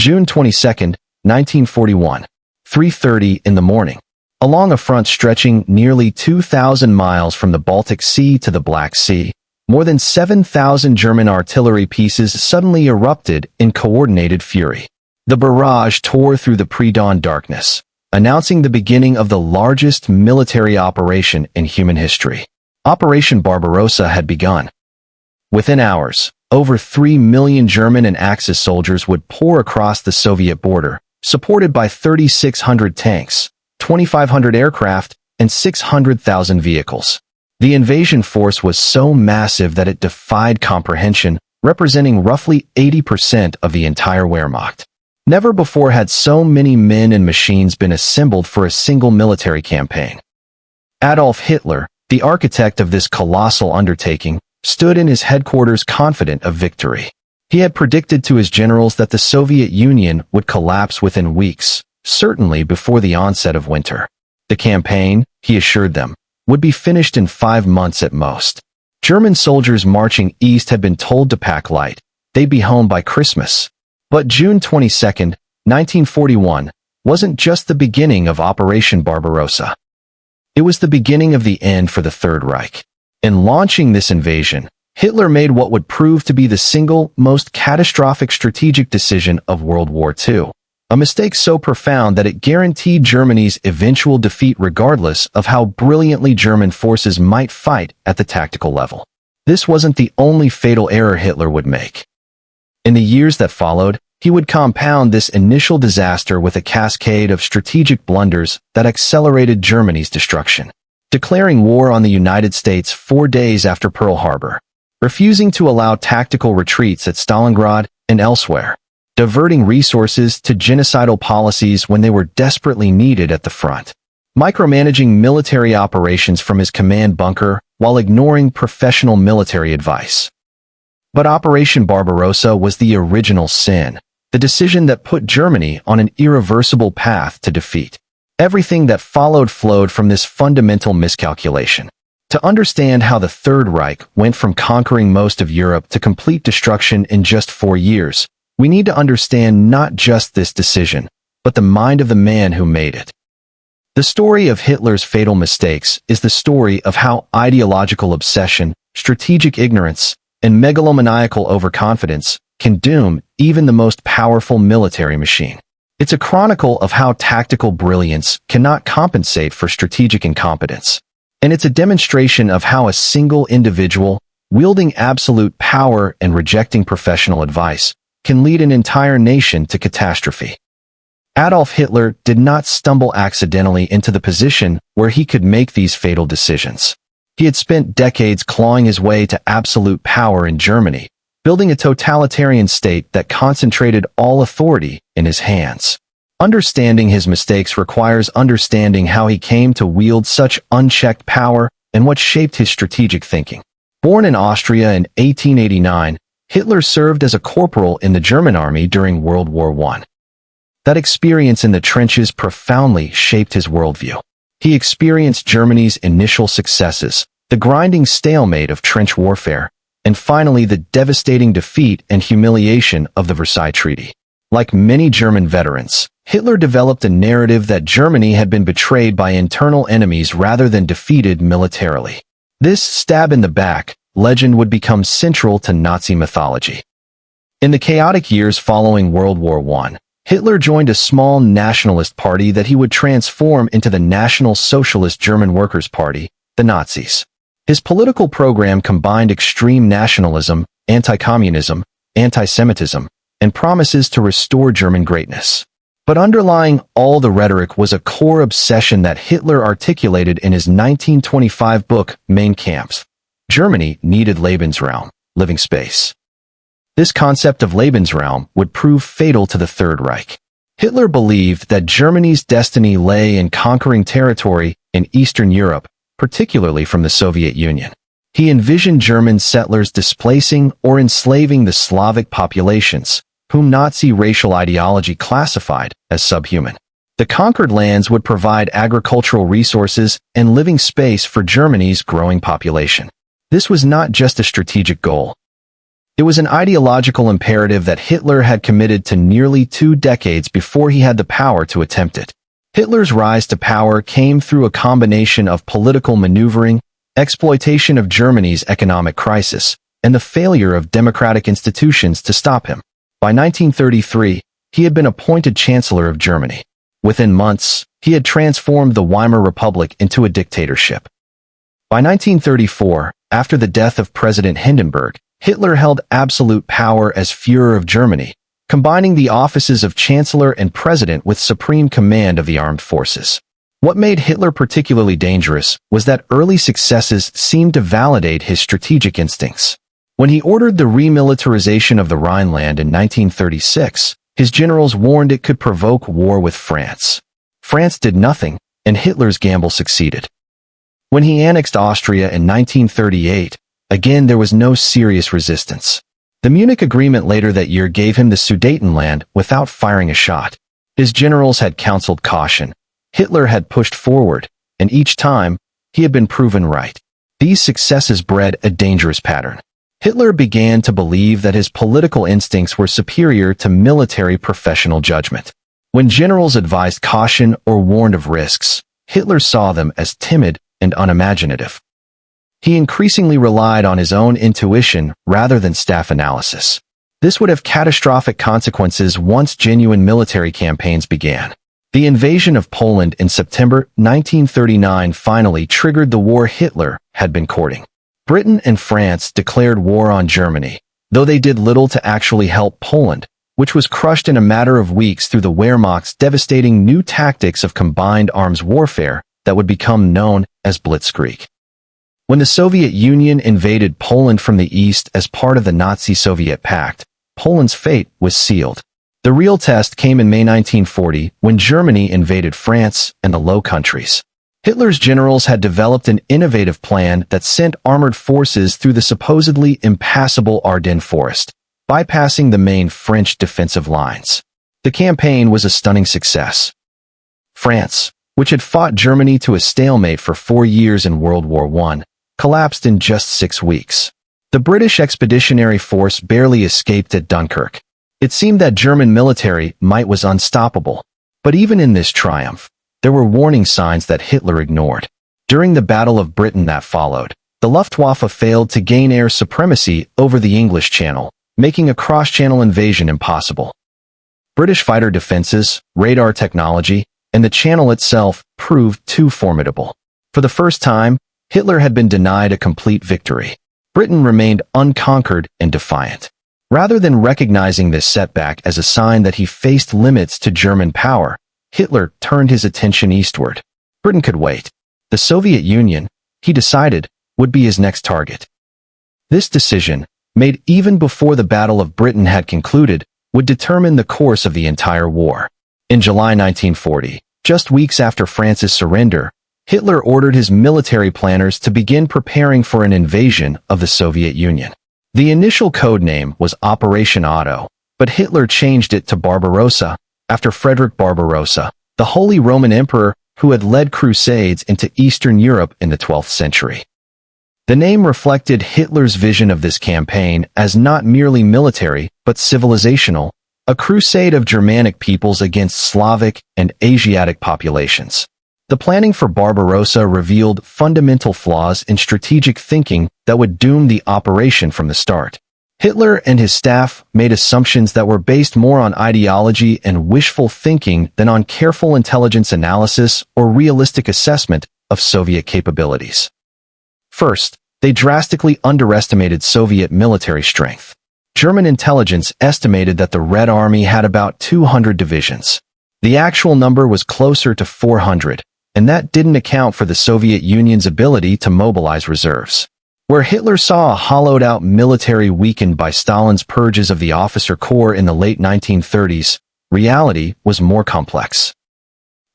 June 22, 1941, 3:30 in the morning. Along a front stretching nearly 2,000 miles from the Baltic Sea to the Black Sea, more than 7,000 German artillery pieces suddenly erupted in coordinated fury. The barrage tore through the pre-dawn darkness, announcing the beginning of the largest military operation in human history. Operation Barbarossa had begun. Within hours, over 3 million German and Axis soldiers would pour across the Soviet border, supported by 3,600 tanks, 2,500 aircraft, and 600,000 vehicles. The invasion force was so massive that it defied comprehension, representing roughly 80% of the entire Wehrmacht. Never before had so many men and machines been assembled for a single military campaign. Adolf Hitler, the architect of this colossal undertaking, stood in his headquarters confident of victory. He had predicted to his generals that the Soviet Union would collapse within weeks, certainly before the onset of winter. The campaign, he assured them, would be finished in 5 months at most. German soldiers marching east had been told to pack light. They'd be home by Christmas. But June 22, 1941, wasn't just the beginning of Operation Barbarossa. It was the beginning of the end for the Third Reich. In launching this invasion, Hitler made what would prove to be the single most catastrophic strategic decision of World War II. A mistake so profound that it guaranteed Germany's eventual defeat regardless of how brilliantly German forces might fight at the tactical level. This wasn't the only fatal error Hitler would make. In the years that followed, he would compound this initial disaster with a cascade of strategic blunders that accelerated Germany's destruction. Declaring war on the United States 4 days after Pearl Harbor, refusing to allow tactical retreats at Stalingrad and elsewhere, diverting resources to genocidal policies when they were desperately needed at the front, micromanaging military operations from his command bunker while ignoring professional military advice. But Operation Barbarossa was the original sin, the decision that put Germany on an irreversible path to defeat. Everything that followed flowed from this fundamental miscalculation. To understand how the Third Reich went from conquering most of Europe to complete destruction in just 4 years, we need to understand not just this decision, but the mind of the man who made it. The story of Hitler's fatal mistakes is the story of how ideological obsession, strategic ignorance, and megalomaniacal overconfidence can doom even the most powerful military machine. It's a chronicle of how tactical brilliance cannot compensate for strategic incompetence. And it's a demonstration of how a single individual, wielding absolute power and rejecting professional advice, can lead an entire nation to catastrophe. Adolf Hitler did not stumble accidentally into the position where he could make these fatal decisions. He had spent decades clawing his way to absolute power in Germany, building a totalitarian state that concentrated all authority in his hands. Understanding his mistakes requires understanding how he came to wield such unchecked power and what shaped his strategic thinking. Born in Austria in 1889, Hitler served as a corporal in the German army during World War I. That experience in the trenches profoundly shaped his worldview. He experienced Germany's initial successes, the grinding stalemate of trench warfare, and finally the devastating defeat and humiliation of the Versailles Treaty. Like many German veterans, Hitler developed a narrative that Germany had been betrayed by internal enemies rather than defeated militarily. This stab in the back legend would become central to Nazi mythology. In the chaotic years following World War I, Hitler joined a small nationalist party that he would transform into the National Socialist German Workers' Party, the Nazis. His political program combined extreme nationalism, anti-communism, anti-Semitism, and promises to restore German greatness. But underlying all the rhetoric was a core obsession that Hitler articulated in his 1925 book, Mein Kampf. Germany needed Lebensraum, living space. This concept of Lebensraum would prove fatal to the Third Reich. Hitler believed that Germany's destiny lay in conquering territory in Eastern Europe, particularly from the Soviet Union. He envisioned German settlers displacing or enslaving the Slavic populations, whom Nazi racial ideology classified as subhuman. The conquered lands would provide agricultural resources and living space for Germany's growing population. This was not just a strategic goal. It was an ideological imperative that Hitler had committed to nearly 2 decades before he had the power to attempt it. Hitler's rise to power came through a combination of political maneuvering, exploitation of Germany's economic crisis, and the failure of democratic institutions to stop him. By 1933, he had been appointed Chancellor of Germany. Within months, he had transformed the Weimar Republic into a dictatorship. By 1934, after the death of President Hindenburg, Hitler held absolute power as Führer of Germany, combining the offices of Chancellor and President with supreme command of the armed forces. What made Hitler particularly dangerous was that early successes seemed to validate his strategic instincts. When he ordered the remilitarization of the Rhineland in 1936, his generals warned it could provoke war with France. France did nothing, and Hitler's gamble succeeded. When he annexed Austria in 1938, again there was no serious resistance. The Munich Agreement later that year gave him the Sudetenland without firing a shot. His generals had counseled caution. Hitler had pushed forward, and each time, he had been proven right. These successes bred a dangerous pattern. Hitler began to believe that his political instincts were superior to military professional judgment. When generals advised caution or warned of risks, Hitler saw them as timid and unimaginative. He increasingly relied on his own intuition rather than staff analysis. This would have catastrophic consequences once genuine military campaigns began. The invasion of Poland in September 1939 finally triggered the war Hitler had been courting. Britain and France declared war on Germany, though they did little to actually help Poland, which was crushed in a matter of weeks through the Wehrmacht's devastating new tactics of combined arms warfare that would become known as Blitzkrieg. When the Soviet Union invaded Poland from the east as part of the Nazi-Soviet pact, Poland's fate was sealed. The real test came in May 1940 when Germany invaded France and the Low Countries. Hitler's generals had developed an innovative plan that sent armored forces through the supposedly impassable Ardennes forest, bypassing the main French defensive lines. The campaign was a stunning success. France, which had fought Germany to a stalemate for 4 years in World War I, collapsed in just 6 weeks. The British Expeditionary Force barely escaped at Dunkirk. It seemed that German military might was unstoppable. But even in this triumph, there were warning signs that Hitler ignored. During the Battle of Britain that followed, the Luftwaffe failed to gain air supremacy over the English Channel, making a cross-channel invasion impossible. British fighter defenses, radar technology, and the Channel itself proved too formidable. For the first time, Hitler had been denied a complete victory. Britain remained unconquered and defiant. Rather than recognizing this setback as a sign that he faced limits to German power, Hitler turned his attention eastward. Britain could wait. The Soviet Union, he decided, would be his next target. This decision, made even before the Battle of Britain had concluded, would determine the course of the entire war. In July 1940, just weeks after France's surrender, Hitler ordered his military planners to begin preparing for an invasion of the Soviet Union. The initial code name was Operation Otto, but Hitler changed it to Barbarossa, after Frederick Barbarossa, the Holy Roman Emperor who had led crusades into Eastern Europe in the 12th century. The name reflected Hitler's vision of this campaign as not merely military, but civilizational, a crusade of Germanic peoples against Slavic and Asiatic populations. The planning for Barbarossa revealed fundamental flaws in strategic thinking that would doom the operation from the start. Hitler and his staff made assumptions that were based more on ideology and wishful thinking than on careful intelligence analysis or realistic assessment of Soviet capabilities. First, they drastically underestimated Soviet military strength. German intelligence estimated that the Red Army had about 200 divisions. The actual number was closer to 400. And that didn't account for the Soviet Union's ability to mobilize reserves. Where Hitler saw a hollowed-out military weakened by Stalin's purges of the officer corps in the late 1930s, reality was more complex.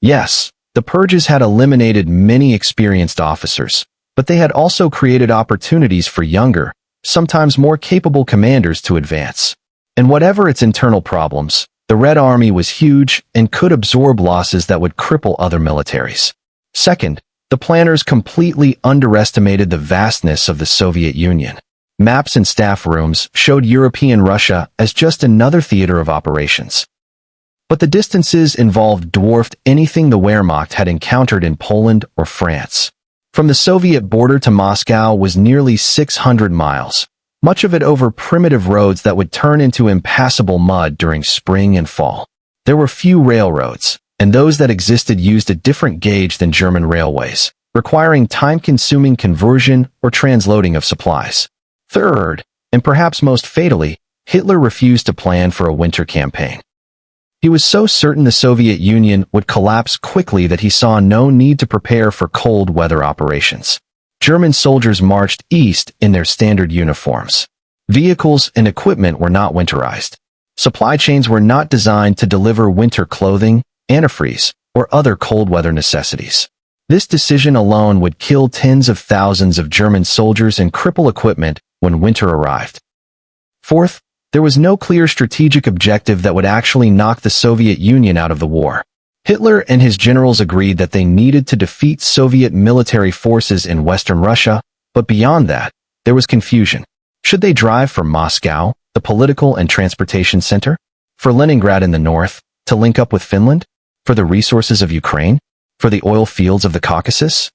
Yes, the purges had eliminated many experienced officers, but they had also created opportunities for younger, sometimes more capable commanders to advance. And whatever its internal problems, the Red Army was huge and could absorb losses that would cripple other militaries. Second, the planners completely underestimated the vastness of the Soviet Union. Maps and staff rooms showed European Russia as just another theater of operations. But the distances involved dwarfed anything the Wehrmacht had encountered in Poland or France. From the Soviet border to Moscow was nearly 600 miles, much of it over primitive roads that would turn into impassable mud during spring and fall. There were few railroads, and those that existed used a different gauge than German railways, requiring time-consuming conversion or transloading of supplies. Third, and perhaps most fatally, Hitler refused to plan for a winter campaign. He was so certain the Soviet Union would collapse quickly that he saw no need to prepare for cold weather operations. German soldiers marched east in their standard uniforms. Vehicles and equipment were not winterized. Supply chains were not designed to deliver winter clothing, antifreeze, or other cold weather necessities. This decision alone would kill tens of thousands of German soldiers and cripple equipment when winter arrived. Fourth, there was no clear strategic objective that would actually knock the Soviet Union out of the war. Hitler and his generals agreed that they needed to defeat Soviet military forces in Western Russia, but beyond that, there was confusion. Should they drive for Moscow, the political and transportation center? For Leningrad in the north, to link up with Finland? For the resources of Ukraine? For the oil fields of the Caucasus?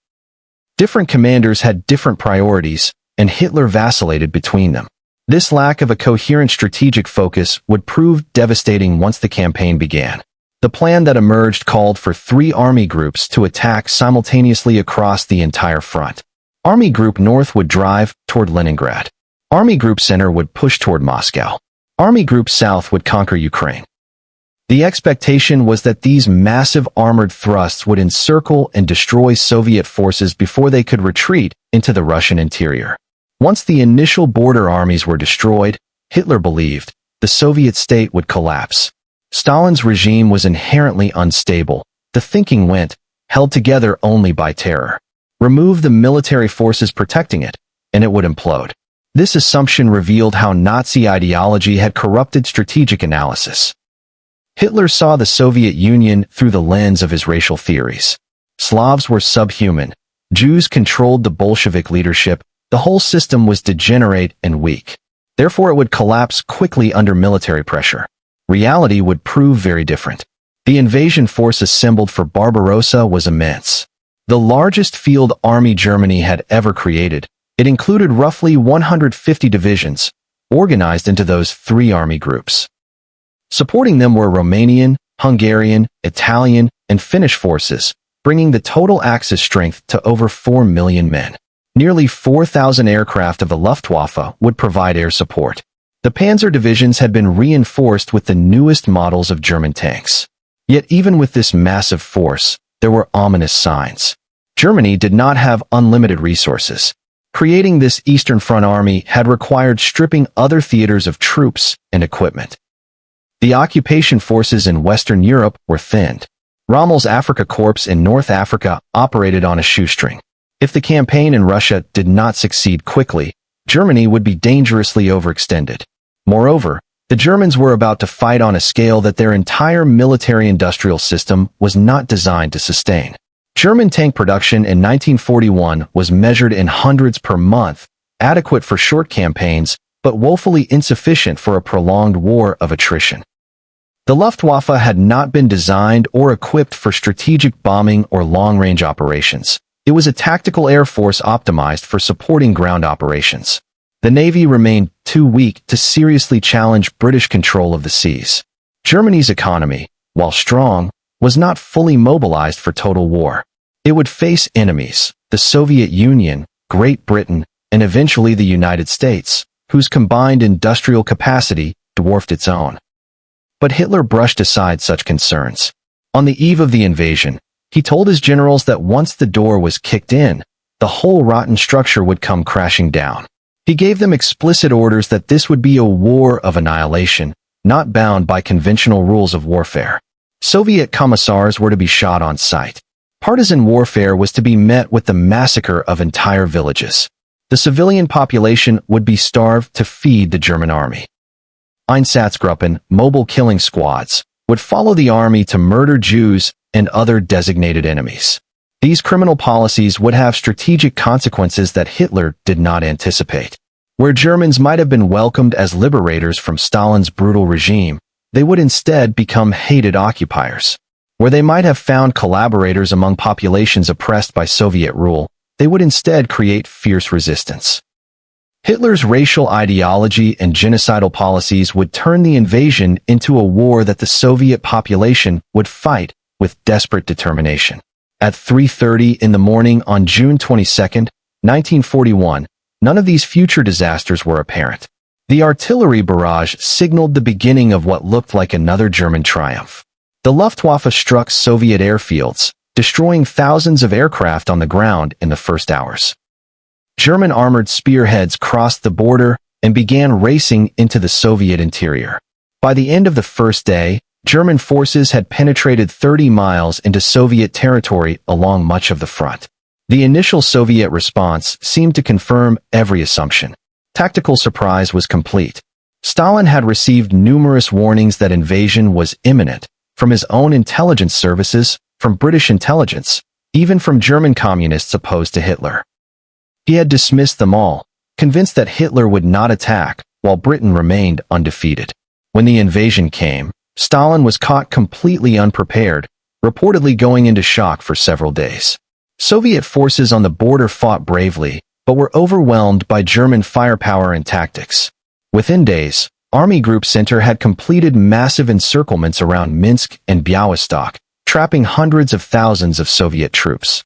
Different commanders had different priorities, and Hitler vacillated between them. This lack of a coherent strategic focus would prove devastating once the campaign began. The plan that emerged called for 3 army groups to attack simultaneously across the entire front. Army Group North would drive toward Leningrad. Army Group Center would push toward Moscow. Army Group South would conquer Ukraine. The expectation was that these massive armored thrusts would encircle and destroy Soviet forces before they could retreat into the Russian interior. Once the initial border armies were destroyed, Hitler believed the Soviet state would collapse. Stalin's regime was inherently unstable. The thinking went, held together only by terror. Remove the military forces protecting it, and it would implode. This assumption revealed how Nazi ideology had corrupted strategic analysis. Hitler saw the Soviet Union through the lens of his racial theories. Slavs were subhuman. Jews controlled the Bolshevik leadership. The whole system was degenerate and weak. Therefore, it would collapse quickly under military pressure. Reality would prove very different. The invasion force assembled for Barbarossa was immense. The largest field army Germany had ever created. It included roughly 150 divisions, organized into those 3 army groups. Supporting them were Romanian, Hungarian, Italian, and Finnish forces, bringing the total Axis strength to over 4 million men. Nearly 4,000 aircraft of the Luftwaffe would provide air support. The panzer divisions had been reinforced with the newest models of German tanks. Yet even with this massive force, there were ominous signs. Germany did not have unlimited resources. Creating this Eastern Front army had required stripping other theaters of troops and equipment. The occupation forces in Western Europe were thinned. Rommel's Afrika Korps in North Africa operated on a shoestring. If the campaign in Russia did not succeed quickly, Germany would be dangerously overextended. Moreover, the Germans were about to fight on a scale that their entire military-industrial system was not designed to sustain. German tank production in 1941 was measured in hundreds per month, adequate for short campaigns, but woefully insufficient for a prolonged war of attrition. The Luftwaffe had not been designed or equipped for strategic bombing or long-range operations. It was a tactical air force optimized for supporting ground operations. The Navy remained too weak to seriously challenge British control of the seas. Germany's economy, while strong, was not fully mobilized for total war. It would face enemies, the Soviet Union, Great Britain, and eventually the United States, whose combined industrial capacity dwarfed its own. But Hitler brushed aside such concerns. On the eve of the invasion, he told his generals that once the door was kicked in, the whole rotten structure would come crashing down. He gave them explicit orders that this would be a war of annihilation, not bound by conventional rules of warfare. Soviet commissars were to be shot on sight. Partisan warfare was to be met with the massacre of entire villages. The civilian population would be starved to feed the German army. Einsatzgruppen, mobile killing squads, would follow the army to murder Jews and other designated enemies. These criminal policies would have strategic consequences that Hitler did not anticipate. Where Germans might have been welcomed as liberators from Stalin's brutal regime, they would instead become hated occupiers. Where they might have found collaborators among populations oppressed by Soviet rule, they would instead create fierce resistance. Hitler's racial ideology and genocidal policies would turn the invasion into a war that the Soviet population would fight with desperate determination. At 3:30 in the morning on June 22, 1941, none of these future disasters were apparent. The artillery barrage signaled the beginning of what looked like another German triumph. The Luftwaffe struck Soviet airfields, destroying thousands of aircraft on the ground in the first hours. German armored spearheads crossed the border and began racing into the Soviet interior. By the end of the first day, German forces had penetrated 30 miles into Soviet territory along much of the front. The initial Soviet response seemed to confirm every assumption. Tactical surprise was complete. Stalin had received numerous warnings that invasion was imminent, from his own intelligence services, from British intelligence, even from German communists opposed to Hitler. He had dismissed them all, convinced that Hitler would not attack, while Britain remained undefeated. When the invasion came, Stalin was caught completely unprepared, reportedly going into shock for several days. Soviet forces on the border fought bravely, but were overwhelmed by German firepower and tactics. Within days, Army Group Center had completed massive encirclements around Minsk and Białystok, trapping hundreds of thousands of Soviet troops.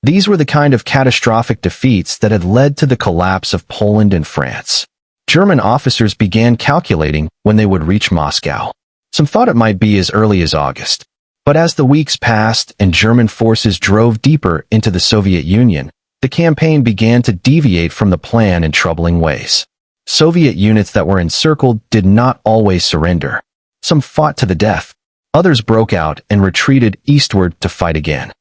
These were the kind of catastrophic defeats that had led to the collapse of Poland and France. German officers began calculating when they would reach Moscow. Some thought it might be as early as August. But as the weeks passed and German forces drove deeper into the Soviet Union, the campaign began to deviate from the plan in troubling ways. Soviet units that were encircled did not always surrender. Some fought to the death. Others broke out and retreated eastward to fight again.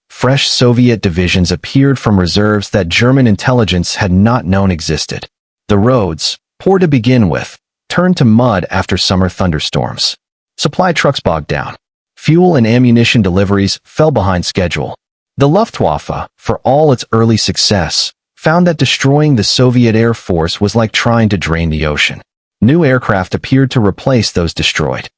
Fresh Soviet divisions appeared from reserves that German intelligence had not known existed. The roads, poor to begin with, turned to mud after summer thunderstorms. Supply trucks bogged down. Fuel and ammunition deliveries fell behind schedule. The Luftwaffe, for all its early success, found that destroying the Soviet Air Force was like trying to drain the ocean. New aircraft appeared to replace those destroyed.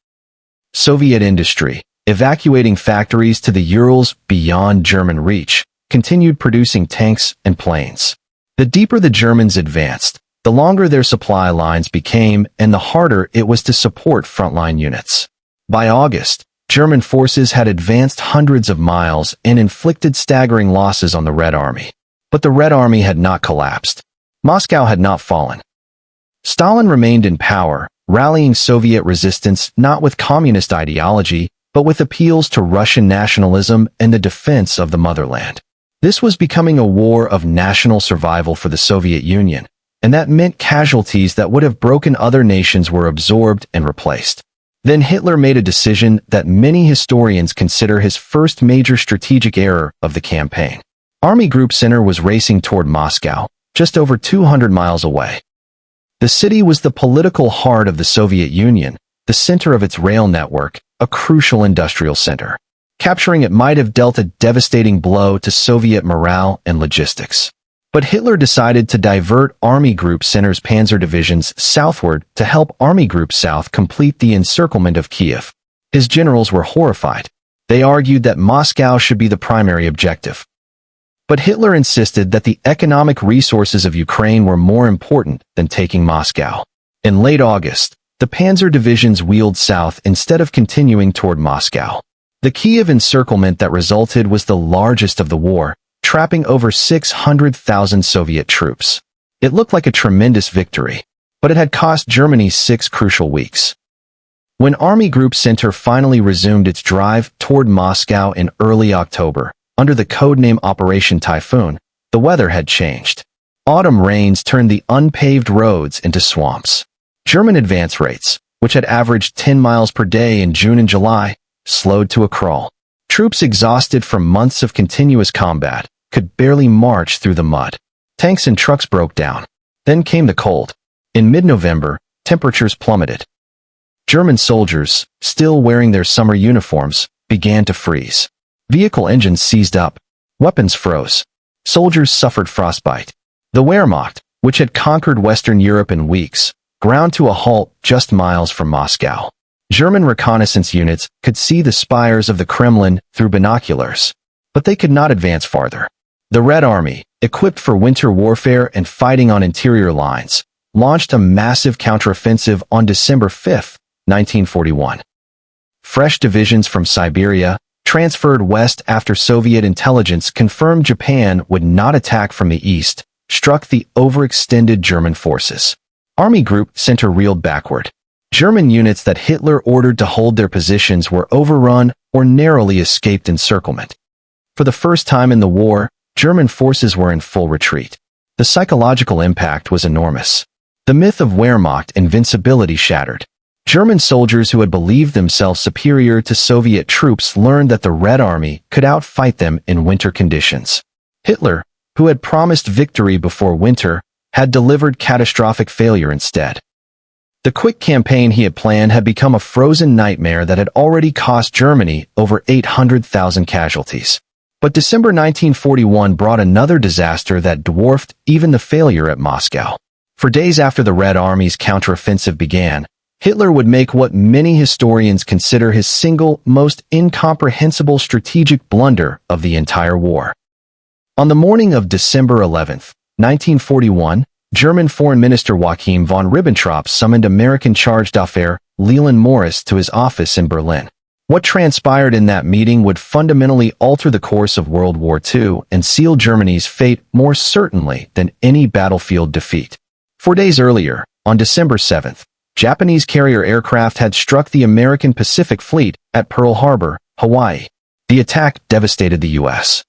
Soviet industry, evacuating factories to the Urals beyond German reach, continued producing tanks and planes. The deeper the Germans advanced, the longer their supply lines became and the harder it was to support frontline units. By August, German forces had advanced hundreds of miles and inflicted staggering losses on the Red Army. But the Red Army had not collapsed. Moscow had not fallen. Stalin remained in power, rallying Soviet resistance not with communist ideology, but with appeals to Russian nationalism and the defense of the motherland. This was becoming a war of national survival for the Soviet Union, and that meant casualties that would have broken other nations were absorbed and replaced. Then Hitler made a decision that many historians consider his first major strategic error of the campaign. Army Group Center was racing toward Moscow, just over 200 miles away. The city was the political heart of the Soviet Union, the center of its rail network, a crucial industrial center. Capturing it might have dealt a devastating blow to Soviet morale and logistics. But Hitler decided to divert Army Group Center's panzer divisions southward to help Army Group South complete the encirclement of Kiev. His generals were horrified. They argued that Moscow should be the primary objective. But Hitler insisted that the economic resources of Ukraine were more important than taking Moscow. In late August, the panzer divisions wheeled south instead of continuing toward Moscow. The Kiev encirclement that resulted was the largest of the war, trapping over 600,000 Soviet troops. It looked like a tremendous victory, but it had cost Germany 6 crucial weeks. When Army Group Center finally resumed its drive toward Moscow in early October, under the codename Operation Typhoon, the weather had changed. Autumn rains turned the unpaved roads into swamps. German advance rates, which had averaged 10 miles per day in June and July, slowed to a crawl. Troops exhausted from months of continuous combat could barely march through the mud. Tanks and trucks broke down. Then came the cold. In mid-November, temperatures plummeted. German soldiers, still wearing their summer uniforms, began to freeze. Vehicle engines seized up. Weapons froze. Soldiers suffered frostbite. The Wehrmacht, which had conquered Western Europe in weeks, ground to a halt just miles from Moscow. German reconnaissance units could see the spires of the Kremlin through binoculars, but they could not advance farther. The Red Army, equipped for winter warfare and fighting on interior lines, launched a massive counteroffensive on December 5, 1941. Fresh divisions from Siberia, transferred west after Soviet intelligence confirmed Japan would not attack from the east, struck the overextended German forces. Army Group Center reeled backward. German units that Hitler ordered to hold their positions were overrun or narrowly escaped encirclement. For the first time in the war, German forces were in full retreat. The psychological impact was enormous. The myth of Wehrmacht invincibility shattered. German soldiers who had believed themselves superior to Soviet troops learned that the Red Army could outfight them in winter conditions. Hitler, who had promised victory before winter, had delivered catastrophic failure instead. The quick campaign he had planned had become a frozen nightmare that had already cost Germany over 800,000 casualties. But December 1941 brought another disaster that dwarfed even the failure at Moscow. For days after the Red Army's counteroffensive began, Hitler would make what many historians consider his single most incomprehensible strategic blunder of the entire war. On the morning of December 11, 1941, German Foreign Minister Joachim von Ribbentrop summoned American Charge d'Affaires Leland Morris to his office in Berlin. What transpired in that meeting would fundamentally alter the course of World War II and seal Germany's fate more certainly than any battlefield defeat. 4 days earlier, on December 7th, Japanese carrier aircraft had struck the American Pacific Fleet at Pearl Harbor, Hawaii. The attack devastated the U.S.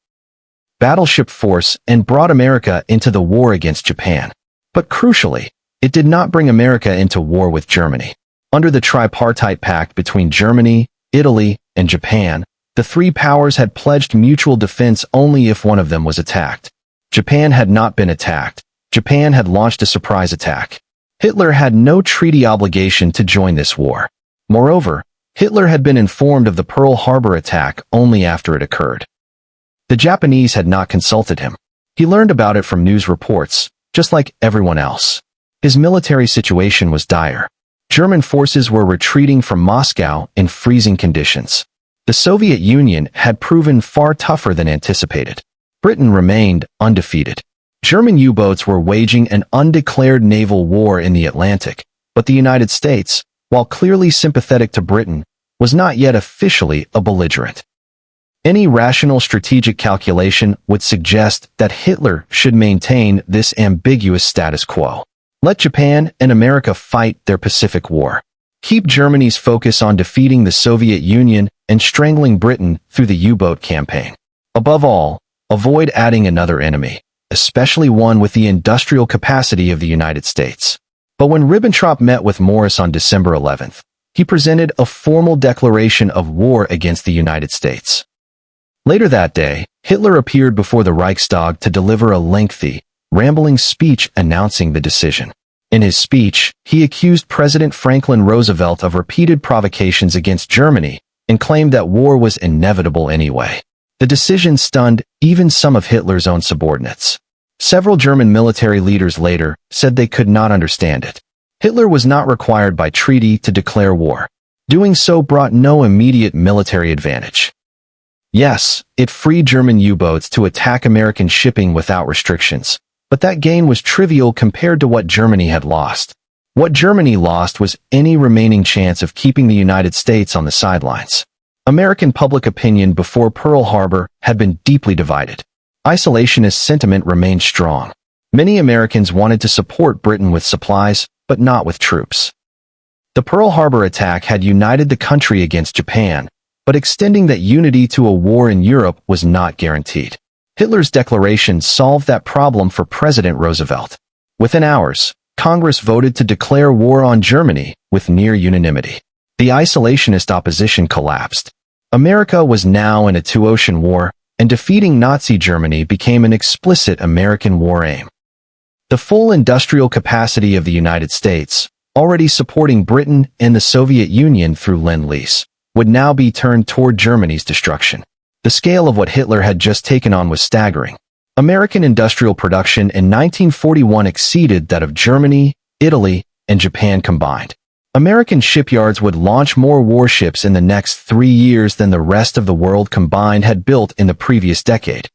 battleship force and brought America into the war against Japan. But crucially, it did not bring America into war with Germany. Under the tripartite pact between Germany, Italy, and Japan, the three powers had pledged mutual defense only if one of them was attacked. Japan had not been attacked. Japan had launched a surprise attack. Hitler had no treaty obligation to join this war. Moreover, Hitler had been informed of the Pearl Harbor attack only after it occurred. The Japanese had not consulted him. He learned about it from news reports, just like everyone else. His military situation was dire. German forces were retreating from Moscow in freezing conditions. The Soviet Union had proven far tougher than anticipated. Britain remained undefeated. German U-boats were waging an undeclared naval war in the Atlantic, but the United States, while clearly sympathetic to Britain, was not yet officially a belligerent. Any rational strategic calculation would suggest that Hitler should maintain this ambiguous status quo. Let Japan and America fight their Pacific War. Keep Germany's focus on defeating the Soviet Union and strangling Britain through the U-boat campaign. Above all, avoid adding another enemy, especially one with the industrial capacity of the United States. But when Ribbentrop met with Morris on December 11th, he presented a formal declaration of war against the United States. Later that day, Hitler appeared before the Reichstag to deliver a lengthy, rambling speech announcing the decision. In his speech, he accused President Franklin Roosevelt of repeated provocations against Germany and claimed that war was inevitable anyway. The decision stunned even some of Hitler's own subordinates. Several German military leaders later said they could not understand it. Hitler was not required by treaty to declare war. Doing so brought no immediate military advantage. Yes, it freed German U-boats to attack American shipping without restrictions, but that gain was trivial compared to what Germany had lost. What Germany lost was any remaining chance of keeping the United States on the sidelines. American public opinion before Pearl Harbor had been deeply divided. Isolationist sentiment remained strong. Many Americans wanted to support Britain with supplies, but not with troops. The Pearl Harbor attack had united the country against Japan, but extending that unity to a war in Europe was not guaranteed. Hitler's declaration solved that problem for President Roosevelt. Within hours, Congress voted to declare war on Germany with near unanimity. The isolationist opposition collapsed. America was now in a two-ocean war, and defeating Nazi Germany became an explicit American war aim. The full industrial capacity of the United States, already supporting Britain and the Soviet Union through Lend-Lease, would now be turned toward Germany's destruction. The scale of what Hitler had just taken on was staggering. American industrial production in 1941 exceeded that of Germany, Italy, and Japan combined. American shipyards would launch more warships in the next 3 years than the rest of the world combined had built in the previous decade.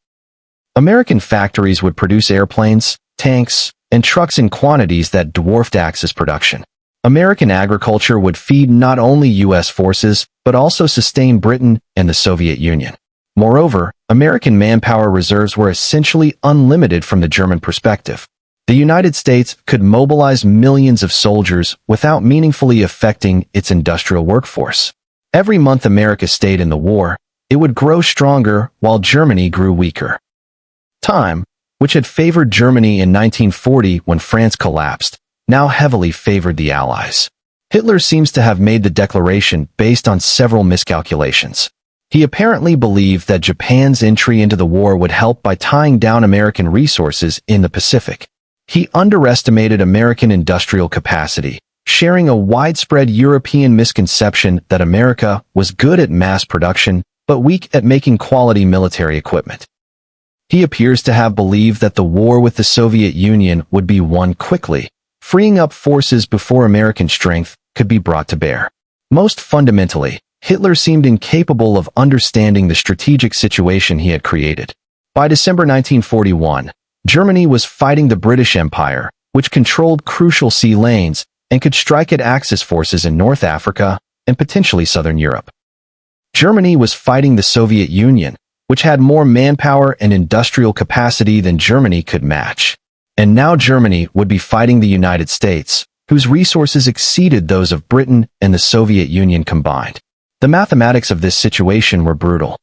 American factories would produce airplanes, tanks, and trucks in quantities that dwarfed Axis production. American agriculture would feed not only U.S. forces, but also sustain Britain and the Soviet Union. Moreover, American manpower reserves were essentially unlimited from the German perspective. The United States could mobilize millions of soldiers without meaningfully affecting its industrial workforce. Every month America stayed in the war, it would grow stronger while Germany grew weaker. Time, which had favored Germany in 1940 when France collapsed, now heavily favored the Allies. Hitler seems to have made the declaration based on several miscalculations. He apparently believed that Japan's entry into the war would help by tying down American resources in the Pacific. He underestimated American industrial capacity, sharing a widespread European misconception that America was good at mass production but weak at making quality military equipment. He appears to have believed that the war with the Soviet Union would be won quickly, freeing up forces before American strength could be brought to bear. Most fundamentally, Hitler seemed incapable of understanding the strategic situation he had created. By December 1941, Germany was fighting the British Empire, which controlled crucial sea lanes and could strike at Axis forces in North Africa and potentially southern Europe. Germany was fighting the Soviet Union, which had more manpower and industrial capacity than Germany could match. And now Germany would be fighting the United States, whose resources exceeded those of Britain and the Soviet Union combined. The mathematics of this situation were brutal.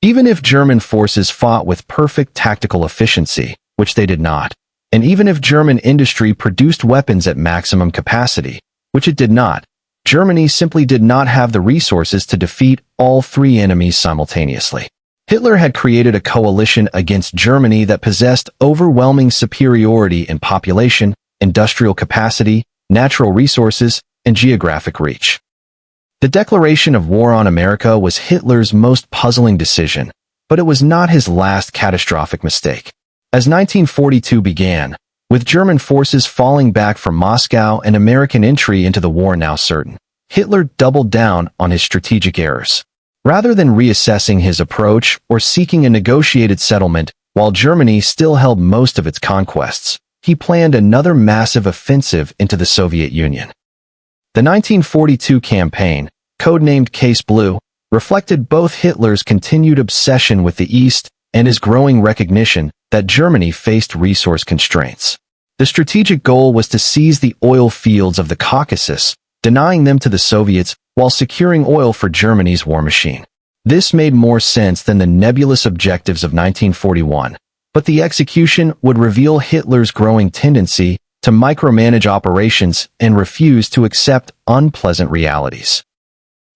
Even if German forces fought with perfect tactical efficiency, which they did not, and even if German industry produced weapons at maximum capacity, which it did not, Germany simply did not have the resources to defeat all three enemies simultaneously. Hitler had created a coalition against Germany that possessed overwhelming superiority in population, industrial capacity, natural resources, and geographic reach. The declaration of war on America was Hitler's most puzzling decision, but it was not his last catastrophic mistake. As 1942 began, with German forces falling back from Moscow and American entry into the war now certain, Hitler doubled down on his strategic errors. Rather than reassessing his approach or seeking a negotiated settlement while Germany still held most of its conquests, he planned another massive offensive into the Soviet Union. The 1942 campaign, codenamed Case Blue, reflected both Hitler's continued obsession with the East and his growing recognition that Germany faced resource constraints. The strategic goal was to seize the oil fields of the Caucasus, denying them to the Soviets while securing oil for Germany's war machine. This made more sense than the nebulous objectives of 1941, but the execution would reveal Hitler's growing tendency to micromanage operations and refuse to accept unpleasant realities.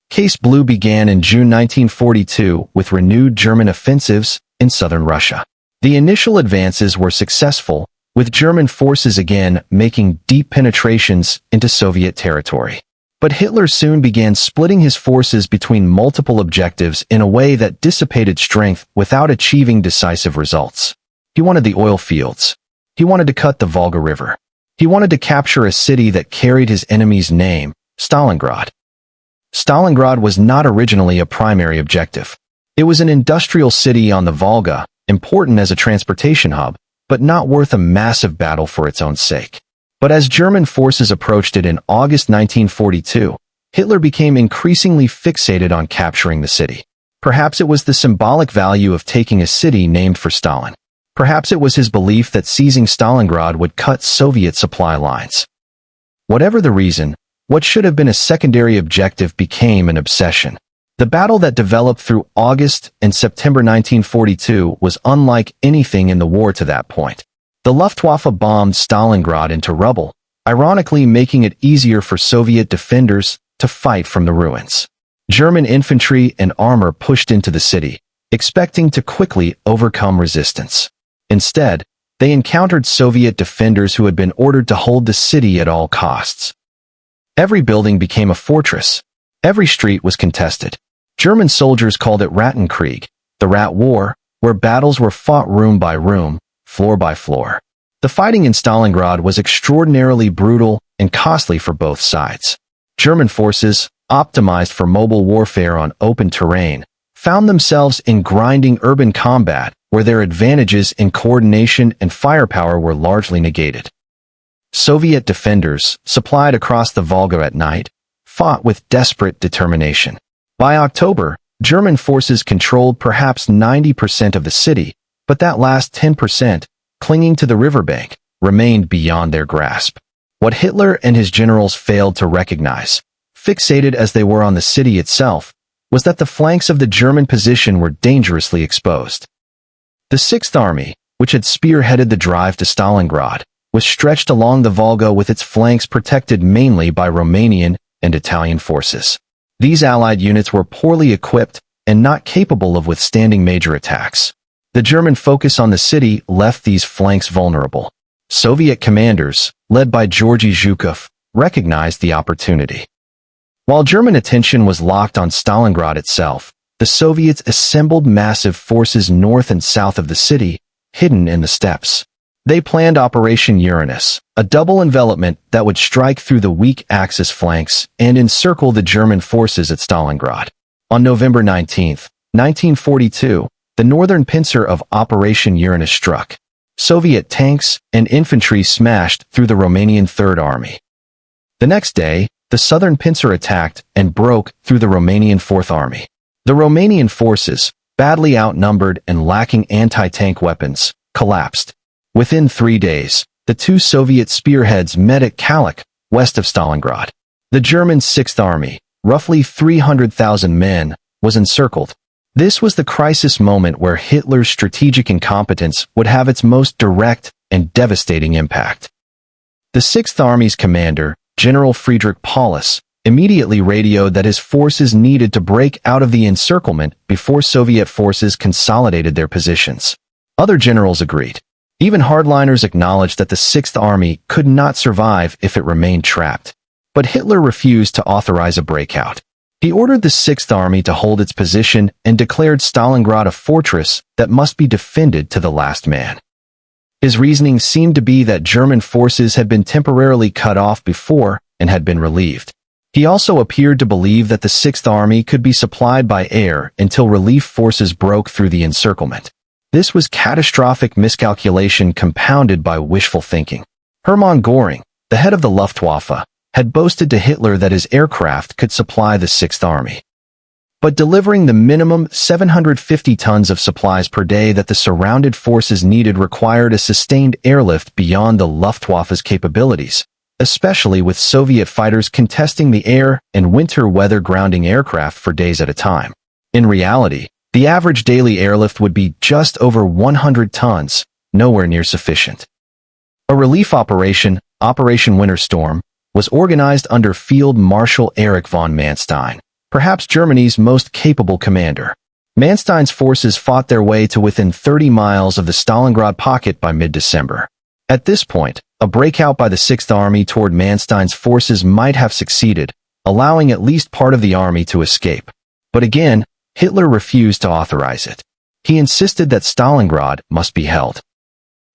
Case Blue began in June 1942 with renewed German offensives in southern Russia. The initial advances were successful, with German forces again making deep penetrations into Soviet territory. But Hitler soon began splitting his forces between multiple objectives in a way that dissipated strength without achieving decisive results. He wanted the oil fields. He wanted to cut the Volga River. He wanted to capture a city that carried his enemy's name, Stalingrad. Stalingrad was not originally a primary objective. It was an industrial city on the Volga, important as a transportation hub, but not worth a massive battle for its own sake. But as German forces approached it in August 1942, Hitler became increasingly fixated on capturing the city. Perhaps it was the symbolic value of taking a city named for Stalin. Perhaps it was his belief that seizing Stalingrad would cut Soviet supply lines. Whatever the reason, what should have been a secondary objective became an obsession. The battle that developed through August and September 1942 was unlike anything in the war to that point. The Luftwaffe bombed Stalingrad into rubble, ironically making it easier for Soviet defenders to fight from the ruins. German infantry and armor pushed into the city, expecting to quickly overcome resistance. Instead, they encountered Soviet defenders who had been ordered to hold the city at all costs. Every building became a fortress. Every street was contested. German soldiers called it Rattenkrieg, the Rat War, where battles were fought room by room, floor by floor. The fighting in Stalingrad was extraordinarily brutal and costly for both sides. German forces, optimized for mobile warfare on open terrain, found themselves in grinding urban combat where their advantages in coordination and firepower were largely negated. Soviet defenders, supplied across the Volga at night, fought with desperate determination. By October, German forces controlled perhaps 90% of the city, but that last 10%, clinging to the riverbank, remained beyond their grasp. What Hitler and his generals failed to recognize, fixated as they were on the city itself, was that the flanks of the German position were dangerously exposed. The Sixth Army, which had spearheaded the drive to Stalingrad, was stretched along the Volga with its flanks protected mainly by Romanian and Italian forces. These Allied units were poorly equipped and not capable of withstanding major attacks. The German focus on the city left these flanks vulnerable. Soviet commanders, led by Georgy Zhukov, recognized the opportunity. While German attention was locked on Stalingrad itself, the Soviets assembled massive forces north and south of the city, hidden in the steppes. They planned Operation Uranus, a double envelopment that would strike through the weak Axis flanks and encircle the German forces at Stalingrad. On November 19, 1942, the northern pincer of Operation Uranus struck. Soviet tanks and infantry smashed through the Romanian Third Army. The next day, the southern pincer attacked and broke through the Romanian Fourth Army. The Romanian forces, badly outnumbered and lacking anti-tank weapons, collapsed. Within 3 days, the two Soviet spearheads met at Kalach, west of Stalingrad. The German Sixth Army, roughly 300,000 men, was encircled. This was the crisis moment where Hitler's strategic incompetence would have its most direct and devastating impact. The Sixth Army's commander, General Friedrich Paulus, immediately radioed that his forces needed to break out of the encirclement before Soviet forces consolidated their positions. Other generals agreed. Even hardliners acknowledged that the Sixth Army could not survive if it remained trapped. But Hitler refused to authorize a breakout. He ordered the Sixth Army to hold its position and declared Stalingrad a fortress that must be defended to the last man. His reasoning seemed to be that German forces had been temporarily cut off before and had been relieved. He also appeared to believe that the Sixth Army could be supplied by air until relief forces broke through the encirclement. This was catastrophic miscalculation compounded by wishful thinking. Hermann Göring, the head of the Luftwaffe, had boasted to Hitler that his aircraft could supply the Sixth Army. But delivering the minimum 750 tons of supplies per day that the surrounded forces needed required a sustained airlift beyond the Luftwaffe's capabilities, especially with Soviet fighters contesting the air and winter weather grounding aircraft for days at a time. In reality, the average daily airlift would be just over 100 tons, nowhere near sufficient. A relief operation, Operation Winter Storm, was organized under Field Marshal Erich von Manstein, perhaps Germany's most capable commander. Manstein's forces fought their way to within 30 miles of the Stalingrad pocket by mid-December. At this point, a breakout by the Sixth Army toward Manstein's forces might have succeeded, allowing at least part of the army to escape. But again, Hitler refused to authorize it. He insisted that Stalingrad must be held.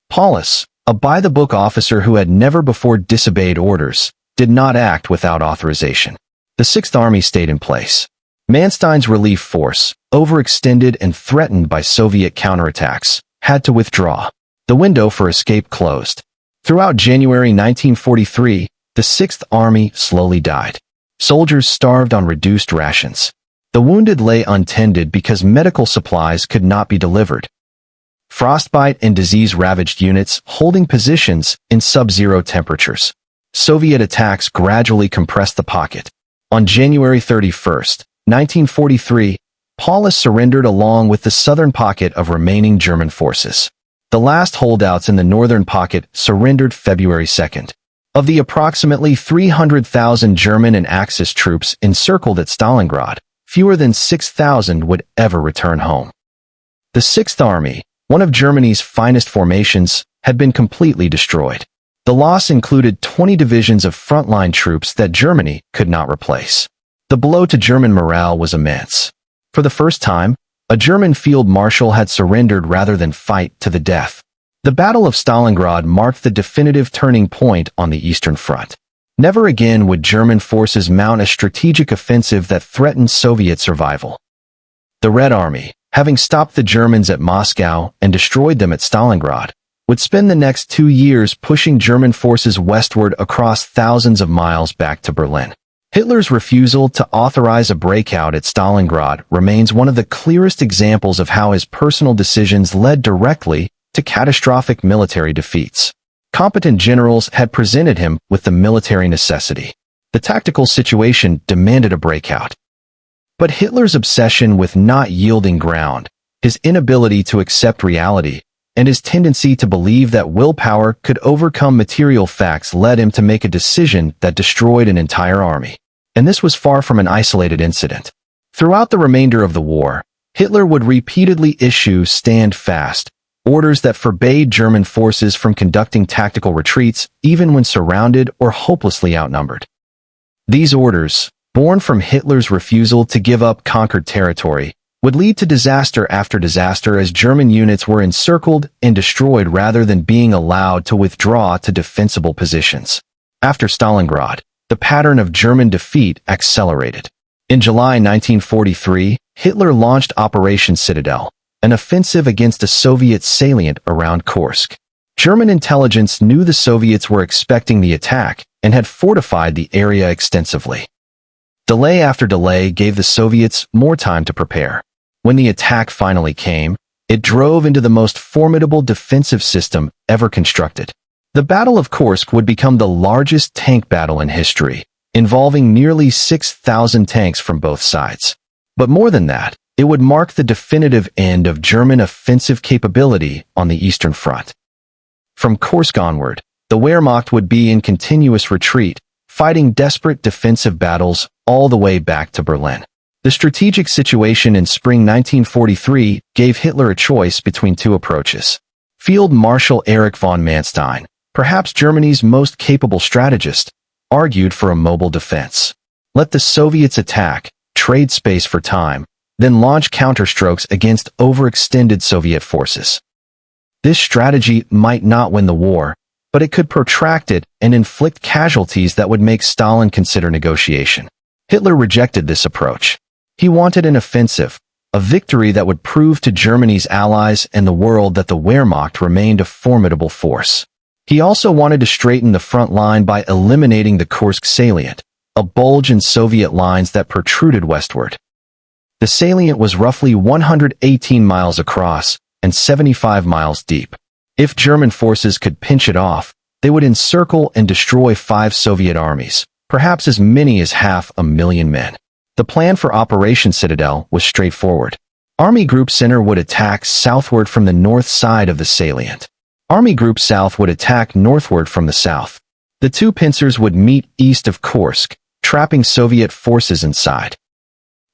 Paulus, a by-the-book officer who had never before disobeyed orders, did not act without authorization. The Sixth Army stayed in place. Manstein's relief force, overextended and threatened by Soviet counterattacks, had to withdraw. The window for escape closed. Throughout January 1943, the Sixth Army slowly died. Soldiers starved on reduced rations. The wounded lay untended because medical supplies could not be delivered. Frostbite and disease-ravaged units holding positions in sub-zero temperatures. Soviet attacks gradually compressed the pocket. On January 31, 1943, Paulus surrendered along with the southern pocket of remaining German forces. The last holdouts in the northern pocket surrendered February 2nd. Of the approximately 300,000 German and Axis troops encircled at Stalingrad, fewer than 6,000 would ever return home. The Sixth Army, one of Germany's finest formations, had been completely destroyed. The loss included 20 divisions of frontline troops that Germany could not replace. The blow to German morale was immense. For the first time, A German field marshal had surrendered rather than fight to the death. The Battle of Stalingrad marked the definitive turning point on the Eastern Front. Never again would German forces mount a strategic offensive that threatened Soviet survival. The Red Army, having stopped the Germans at Moscow and destroyed them at Stalingrad, would spend the next 2 years pushing German forces westward across thousands of miles back to Berlin. Hitler's refusal to authorize a breakout at Stalingrad remains one of the clearest examples of how his personal decisions led directly to catastrophic military defeats. Competent generals had presented him with the military necessity. The tactical situation demanded a breakout. But Hitler's obsession with not yielding ground, his inability to accept reality, and his tendency to believe that willpower could overcome material facts led him to make a decision that destroyed an entire army. And this was far from an isolated incident. Throughout the remainder of the war, Hitler would repeatedly issue "stand fast" orders that forbade German forces from conducting tactical retreats even when surrounded or hopelessly outnumbered. These orders, born from Hitler's refusal to give up conquered territory, would lead to disaster after disaster as German units were encircled and destroyed rather than being allowed to withdraw to defensible positions. After Stalingrad, the pattern of German defeat accelerated. In July 1943, Hitler launched Operation Citadel, an offensive against a Soviet salient around Kursk. German intelligence knew the Soviets were expecting the attack and had fortified the area extensively. Delay after delay gave the Soviets more time to prepare. When the attack finally came, it drove into the most formidable defensive system ever constructed. The Battle of Kursk would become the largest tank battle in history, involving nearly 6,000 tanks from both sides. But more than that, it would mark the definitive end of German offensive capability on the Eastern Front. From Kursk onward, the Wehrmacht would be in continuous retreat, fighting desperate defensive battles all the way back to Berlin. The strategic situation in spring 1943 gave Hitler a choice between two approaches. Field Marshal Erich von Manstein, perhaps Germany's most capable strategist, argued for a mobile defense. Let the Soviets attack, trade space for time, then launch counterstrokes against overextended Soviet forces. This strategy might not win the war, but it could protract it and inflict casualties that would make Stalin consider negotiation. Hitler rejected this approach. He wanted an offensive, a victory that would prove to Germany's allies and the world that the Wehrmacht remained a formidable force. He also wanted to straighten the front line by eliminating the Kursk salient, a bulge in Soviet lines that protruded westward. The salient was roughly 118 miles across and 75 miles deep. If German forces could pinch it off, they would encircle and destroy 5 Soviet armies, perhaps as many as 500,000 men. The plan for Operation Citadel was straightforward. Army Group Center would attack southward from the north side of the salient. Army Group South would attack northward from the south. The two pincers would meet east of Kursk, trapping Soviet forces inside.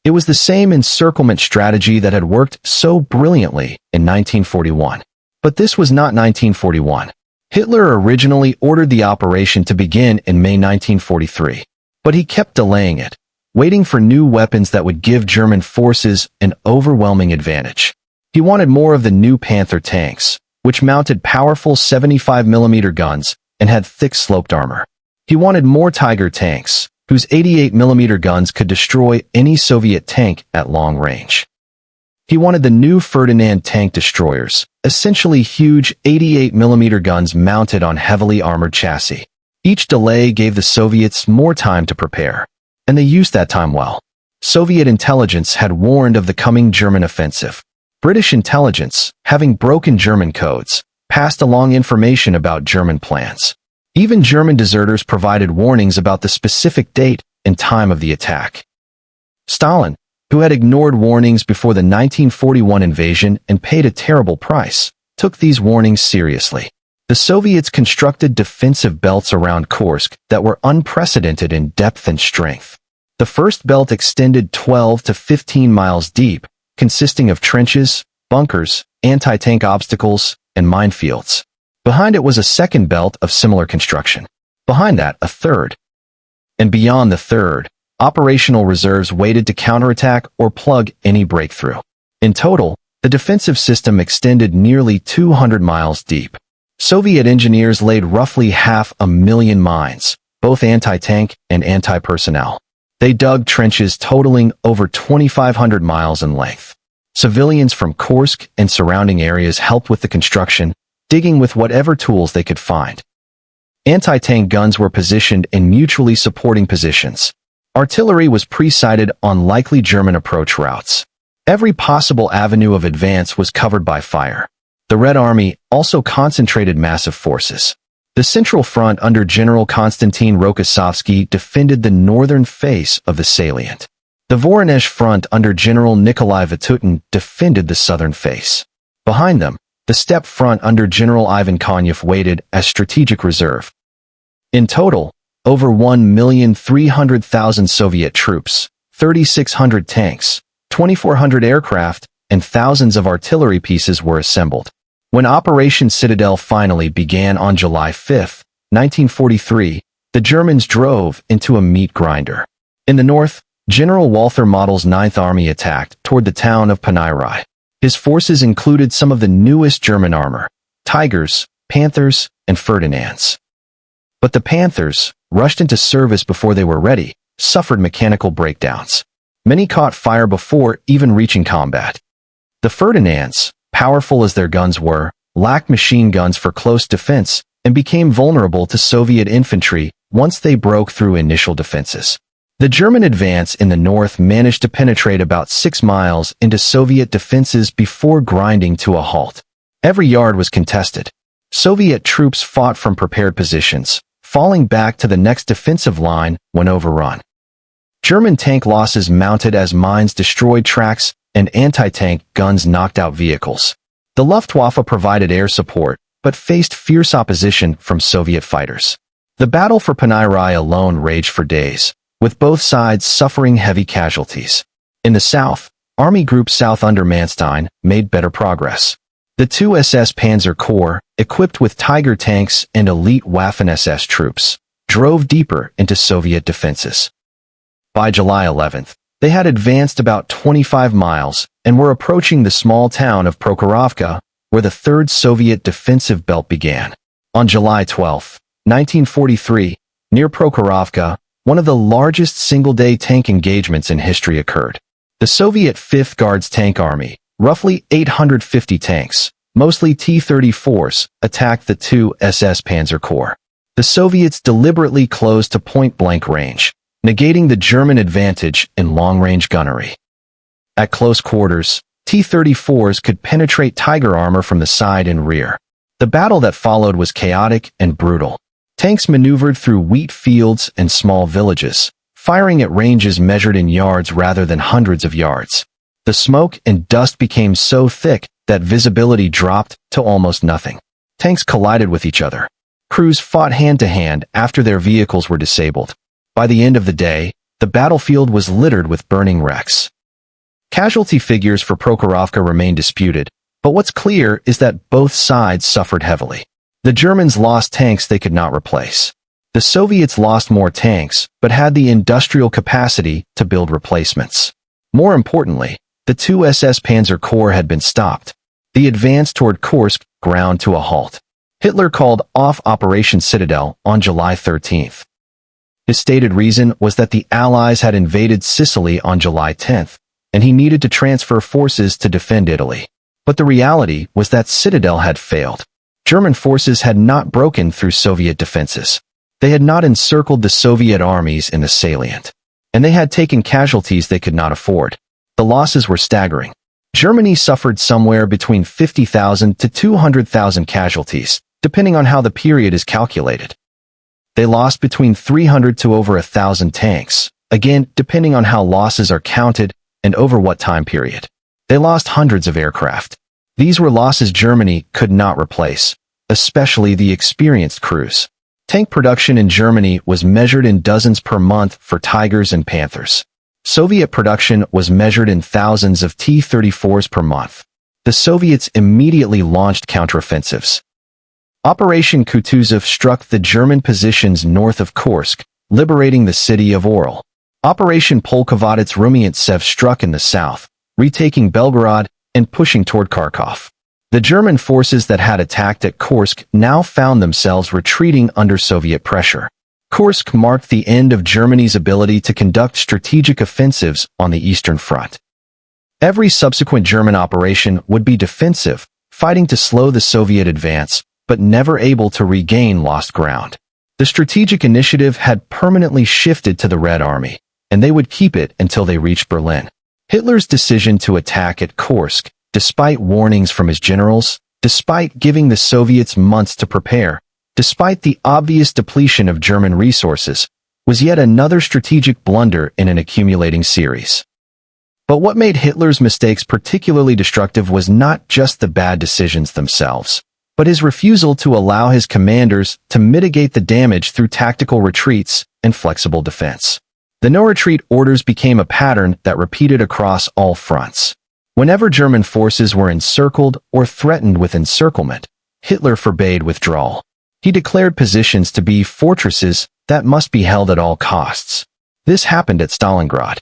It was the same encirclement strategy that had worked so brilliantly in 1941. But this was not 1941. Hitler originally ordered the operation to begin in May 1943, but he kept delaying it, waiting for new weapons that would give German forces an overwhelming advantage. He wanted more of the new Panther tanks, which mounted powerful 75mm guns and had thick sloped armor. He wanted more Tiger tanks, whose 88mm guns could destroy any Soviet tank at long range. He wanted the new Ferdinand tank destroyers, essentially huge 88mm guns mounted on heavily armored chassis. Each delay gave the Soviets more time to prepare, and they used that time well. Soviet intelligence had warned of the coming German offensive. British intelligence, having broken German codes, passed along information about German plans. Even German deserters provided warnings about the specific date and time of the attack. Stalin, who had ignored warnings before the 1941 invasion and paid a terrible price, took these warnings seriously. The Soviets constructed defensive belts around Kursk that were unprecedented in depth and strength. The first belt extended 12 to 15 miles deep, consisting of trenches, bunkers, anti-tank obstacles, and minefields. Behind it was a second belt of similar construction. Behind that, a third. And beyond the third, operational reserves waited to counterattack or plug any breakthrough. In total, the defensive system extended nearly 200 miles deep. Soviet engineers laid roughly 500,000 mines, both anti-tank and anti-personnel. They dug trenches totaling over 2,500 miles in length. Civilians from Kursk and surrounding areas helped with the construction, digging with whatever tools they could find. Anti-tank guns were positioned in mutually supporting positions. Artillery was pre-sighted on likely German approach routes. Every possible avenue of advance was covered by fire. The Red Army also concentrated massive forces. The Central Front under General Konstantin Rokossovsky defended the northern face of the salient. The Voronezh Front under General Nikolai Vatutin defended the southern face. Behind them, the Steppe Front under General Ivan Konyev waited as strategic reserve. In total, over 1,300,000 Soviet troops, 3,600 tanks, 2,400 aircraft, and thousands of artillery pieces were assembled. When Operation Citadel finally began on July 5, 1943, the Germans drove into a meat grinder. In the north, General Walther Model's Ninth Army attacked toward the town of Panayrai. His forces included some of the newest German armor, Tigers, Panthers, and Ferdinands. But the Panthers, rushed into service before they were ready, suffered mechanical breakdowns. Many caught fire before even reaching combat. The Ferdinands, powerful as their guns were, lacked machine guns for close defense and became vulnerable to Soviet infantry once they broke through initial defenses. The German advance in the north managed to penetrate about 6 miles into Soviet defenses before grinding to a halt. Every yard was contested. Soviet troops fought from prepared positions, falling back to the next defensive line when overrun. German tank losses mounted as mines destroyed tracks and anti-tank guns knocked out vehicles. The Luftwaffe provided air support, but faced fierce opposition from Soviet fighters. The battle for Panayrai alone raged for days, with both sides suffering heavy casualties. In the south, Army Group South under Manstein made better progress. The 2 SS Panzer Corps, equipped with Tiger tanks and elite Waffen-SS troops, drove deeper into Soviet defenses. By July 11th, they had advanced about 25 miles and were approaching the small town of Prokhorovka, where the 3rd Soviet defensive belt began. On July 12, 1943, near Prokhorovka, one of the largest single-day tank engagements in history occurred. The Soviet 5th Guards Tank Army, roughly 850 tanks, mostly T-34s, attacked the 2 SS Panzer Corps. The Soviets deliberately closed to point-blank range, negating the German advantage in long-range gunnery. At close quarters, T-34s could penetrate Tiger armor from the side and rear. The battle that followed was chaotic and brutal. Tanks maneuvered through wheat fields and small villages, firing at ranges measured in yards rather than hundreds of yards. The smoke and dust became so thick that visibility dropped to almost nothing. Tanks collided with each other. Crews fought hand-to-hand after their vehicles were disabled. By the end of the day, the battlefield was littered with burning wrecks. Casualty figures for Prokhorovka remain disputed, but what's clear is that both sides suffered heavily. The Germans lost tanks they could not replace. The Soviets lost more tanks, but had the industrial capacity to build replacements. More importantly, the 2 SS Panzer Corps had been stopped. The advance toward Kursk ground to a halt. Hitler called off Operation Citadel on July 13th. His stated reason was that the Allies had invaded Sicily on July 10th, and he needed to transfer forces to defend Italy. But the reality was that Citadel had failed. German forces had not broken through Soviet defenses. They had not encircled the Soviet armies in the salient. And they had taken casualties they could not afford. The losses were staggering. Germany suffered somewhere between 50,000 to 200,000 casualties, depending on how the period is calculated. They lost between 300 to over 1,000 tanks, again depending on how losses are counted and over what time period. They lost hundreds of aircraft. These were losses Germany could not replace, especially the experienced crews. Tank production in Germany was measured in dozens per month for Tigers and Panthers. Soviet production was measured in thousands of T-34s per month. The Soviets immediately launched counteroffensives. Operation Kutuzov struck the German positions north of Kursk, liberating the city of Orel. Operation Polkovodets Rumiantsev struck in the south, retaking Belgorod and pushing toward Kharkov. The German forces that had attacked at Kursk now found themselves retreating under Soviet pressure. Kursk marked the end of Germany's ability to conduct strategic offensives on the Eastern Front. Every subsequent German operation would be defensive, fighting to slow the Soviet advance, but never able to regain lost ground. The strategic initiative had permanently shifted to the Red Army, and they would keep it until they reached Berlin. Hitler's decision to attack at Kursk, despite warnings from his generals, despite giving the Soviets months to prepare, despite the obvious depletion of German resources, was yet another strategic blunder in an accumulating series. But what made Hitler's mistakes particularly destructive was not just the bad decisions themselves, but his refusal to allow his commanders to mitigate the damage through tactical retreats and flexible defense. The no-retreat orders became a pattern that repeated across all fronts. Whenever German forces were encircled or threatened with encirclement, Hitler forbade withdrawal. He declared positions to be fortresses that must be held at all costs. This happened at Stalingrad.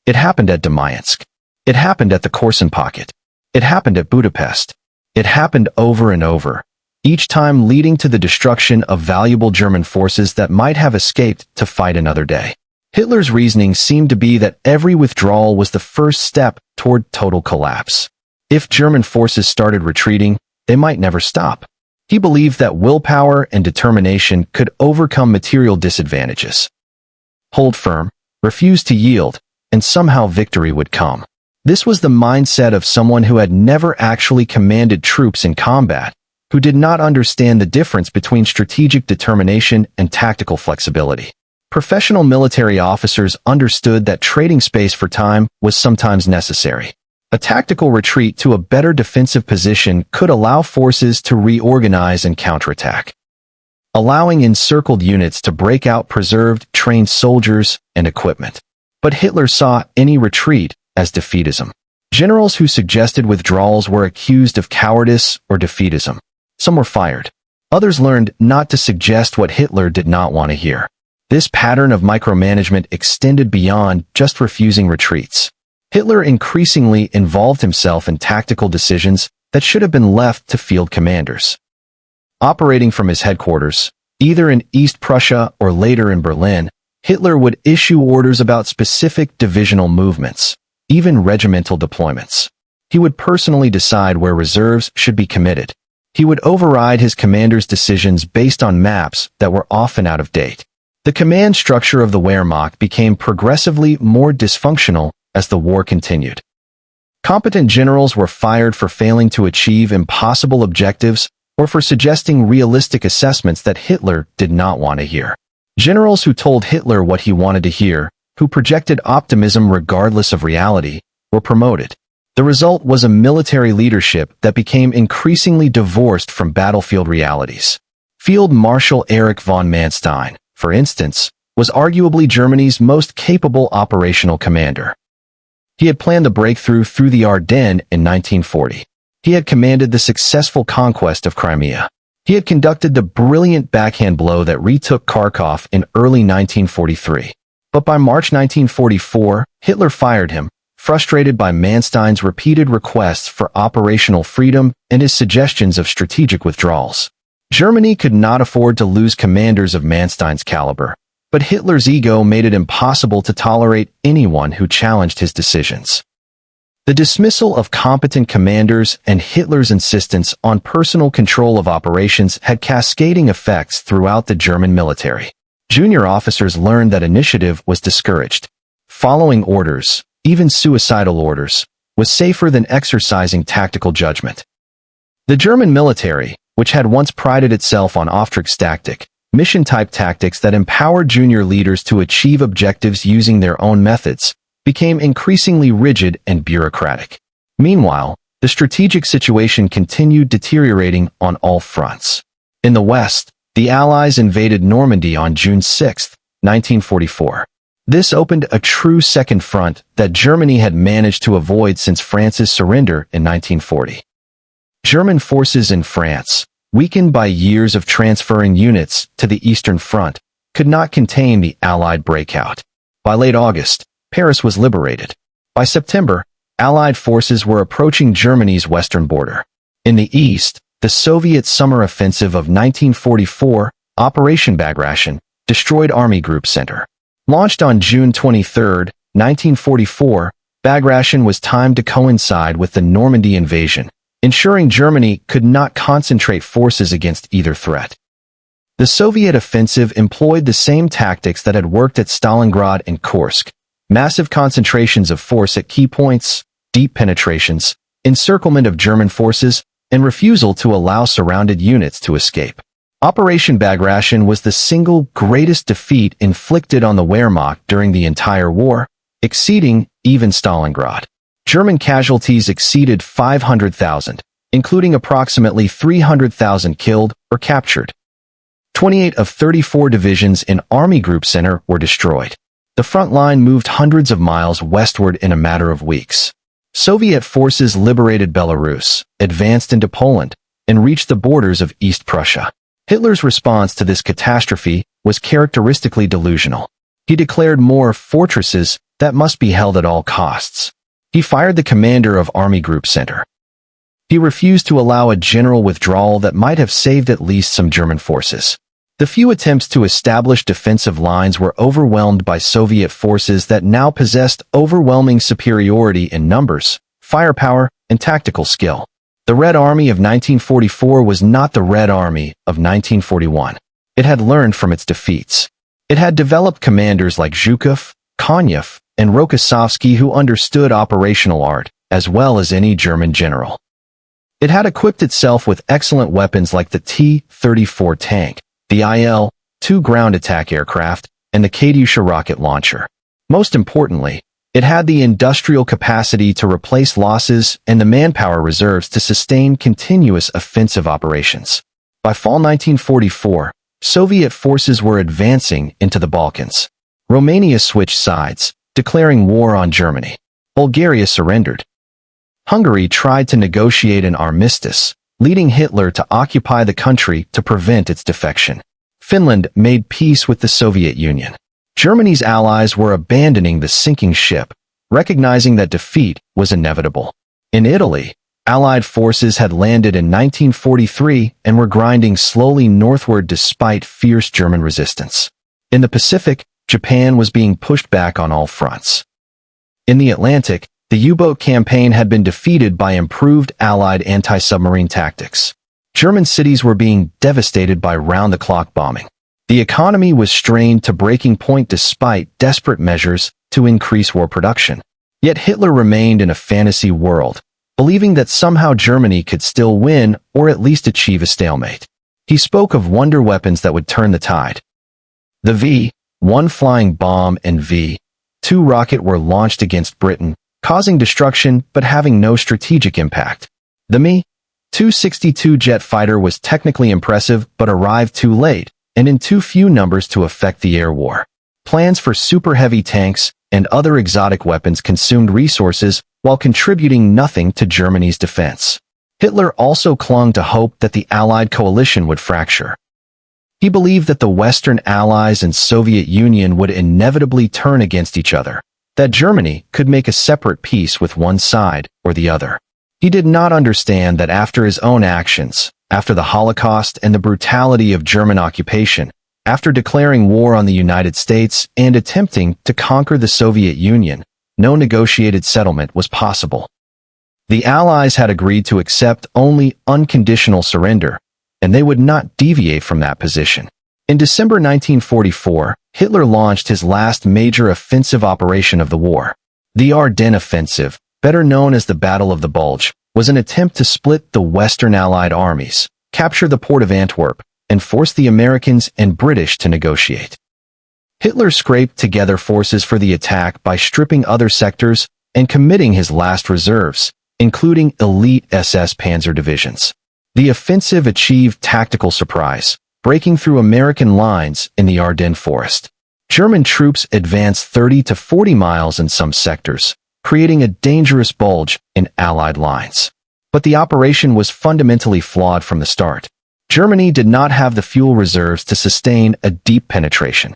It happened at Demyansk. It happened at the Korsun Pocket. It happened at Budapest. It happened over and over, each time leading to the destruction of valuable German forces that might have escaped to fight another day. Hitler's reasoning seemed to be that every withdrawal was the first step toward total collapse. If German forces started retreating, they might never stop. He believed that willpower and determination could overcome material disadvantages. Hold firm, refuse to yield, and somehow victory would come. This was the mindset of someone who had never actually commanded troops in combat, who did not understand the difference between strategic determination and tactical flexibility. Professional military officers understood that trading space for time was sometimes necessary. A tactical retreat to a better defensive position could allow forces to reorganize and counterattack, allowing encircled units to break out preserved, trained soldiers and equipment. But Hitler saw any retreat as defeatism. Generals who suggested withdrawals were accused of cowardice or defeatism. Some were fired. Others learned not to suggest what Hitler did not want to hear. This pattern of micromanagement extended beyond just refusing retreats. Hitler increasingly involved himself in tactical decisions that should have been left to field commanders. Operating from his headquarters, either in East Prussia or later in Berlin, Hitler would issue orders about specific divisional movements, even regimental deployments. He would personally decide where reserves should be committed. He would override his commanders' decisions based on maps that were often out of date. The command structure of the Wehrmacht became progressively more dysfunctional as the war continued. Competent generals were fired for failing to achieve impossible objectives or for suggesting realistic assessments that Hitler did not want to hear. Generals who told Hitler what he wanted to hear, who projected optimism regardless of reality, were promoted. The result was a military leadership that became increasingly divorced from battlefield realities. Field Marshal Erich von Manstein, for instance, was arguably Germany's most capable operational commander. He had planned the breakthrough through the Ardennes in 1940. He had commanded the successful conquest of Crimea. He had conducted the brilliant backhand blow that retook Kharkov in early 1943. But by March 1944, Hitler fired him, frustrated by Manstein's repeated requests for operational freedom and his suggestions of strategic withdrawals. Germany could not afford to lose commanders of Manstein's caliber, but Hitler's ego made it impossible to tolerate anyone who challenged his decisions. The dismissal of competent commanders and Hitler's insistence on personal control of operations had cascading effects throughout the German military. Junior officers learned that initiative was discouraged. Following orders, even suicidal orders, was safer than exercising tactical judgment. The German military, which had once prided itself on Auftragstaktik, mission-type tactics that empowered junior leaders to achieve objectives using their own methods, became increasingly rigid and bureaucratic. Meanwhile, the strategic situation continued deteriorating on all fronts. In the West, the Allies invaded Normandy on June 6, 1944. This opened a true second front that Germany had managed to avoid since France's surrender in 1940. German forces in France, weakened by years of transferring units to the Eastern Front, could not contain the Allied breakout. By late August, Paris was liberated. By September, Allied forces were approaching Germany's western border. In the east, the Soviet summer offensive of 1944, Operation Barbarossa, destroyed Army Group Center. Launched on June 23, 1944, Barbarossa was timed to coincide with the Normandy invasion, ensuring Germany could not concentrate forces against either threat. The Soviet offensive employed the same tactics that had worked at Stalingrad and Kursk: massive concentrations of force at key points, deep penetrations, encirclement of German forces, and refusal to allow surrounded units to escape. Operation Barbarossa was the single greatest defeat inflicted on the Wehrmacht during the entire war, exceeding even Stalingrad. German casualties exceeded 500,000, including approximately 300,000 killed or captured. 28 of 34 divisions in Army Group Center were destroyed. The front line moved hundreds of miles westward in a matter of weeks. Soviet forces liberated Belarus, advanced into Poland, and reached the borders of East Prussia. Hitler's response to this catastrophe was characteristically delusional. He declared more fortresses that must be held at all costs. He fired the commander of Army Group Center. He refused to allow a general withdrawal that might have saved at least some German forces. The few attempts to establish defensive lines were overwhelmed by Soviet forces that now possessed overwhelming superiority in numbers, firepower, and tactical skill. The Red Army of 1944 was not the Red Army of 1941. It had learned from its defeats. It had developed commanders like Zhukov, Konev, and Rokossovsky who understood operational art, as well as any German general. It had equipped itself with excellent weapons like the T-34 tank, the Il-2 ground attack aircraft, and the Katyusha rocket launcher. Most importantly, it had the industrial capacity to replace losses and the manpower reserves to sustain continuous offensive operations. By fall 1944, Soviet forces were advancing into the Balkans. Romania switched sides, declaring war on Germany. Bulgaria surrendered. Hungary tried to negotiate an armistice, leading Hitler to occupy the country to prevent its defection. Finland made peace with the Soviet Union. Germany's allies were abandoning the sinking ship, recognizing that defeat was inevitable. In Italy, Allied forces had landed in 1943 and were grinding slowly northward despite fierce German resistance. In the Pacific, Japan was being pushed back on all fronts. In the Atlantic, the U-boat campaign had been defeated by improved Allied anti-submarine tactics. German cities were being devastated by round-the-clock bombing. The economy was strained to breaking point despite desperate measures to increase war production. Yet Hitler remained in a fantasy world, believing that somehow Germany could still win or at least achieve a stalemate. He spoke of wonder weapons that would turn the tide. The V-1 flying bomb and V-2 rocket were launched against Britain, causing destruction but having no strategic impact. The Mi-262 jet fighter was technically impressive but arrived too late, and in too few numbers to affect the air war. Plans for super heavy tanks and other exotic weapons consumed resources while contributing nothing to Germany's defense. Hitler also clung to hope that the Allied coalition would fracture. He believed that the Western Allies and Soviet Union would inevitably turn against each other, that Germany could make a separate peace with one side or the other. He did not understand that after his own actions, after the Holocaust and the brutality of German occupation, after declaring war on the United States and attempting to conquer the Soviet Union, no negotiated settlement was possible. The Allies had agreed to accept only unconditional surrender, and they would not deviate from that position. In December 1944, Hitler launched his last major offensive operation of the war. The Ardennes Offensive, better known as the Battle of the Bulge, was an attempt to split the Western Allied armies, capture the port of Antwerp, and force the Americans and British to negotiate. Hitler scraped together forces for the attack by stripping other sectors and committing his last reserves, including elite SS panzer divisions. The offensive achieved tactical surprise, breaking through American lines in the Ardennes forest. German troops advanced 30 to 40 miles in some sectors, creating a dangerous bulge in Allied lines. But the operation was fundamentally flawed from the start. Germany did not have the fuel reserves to sustain a deep penetration.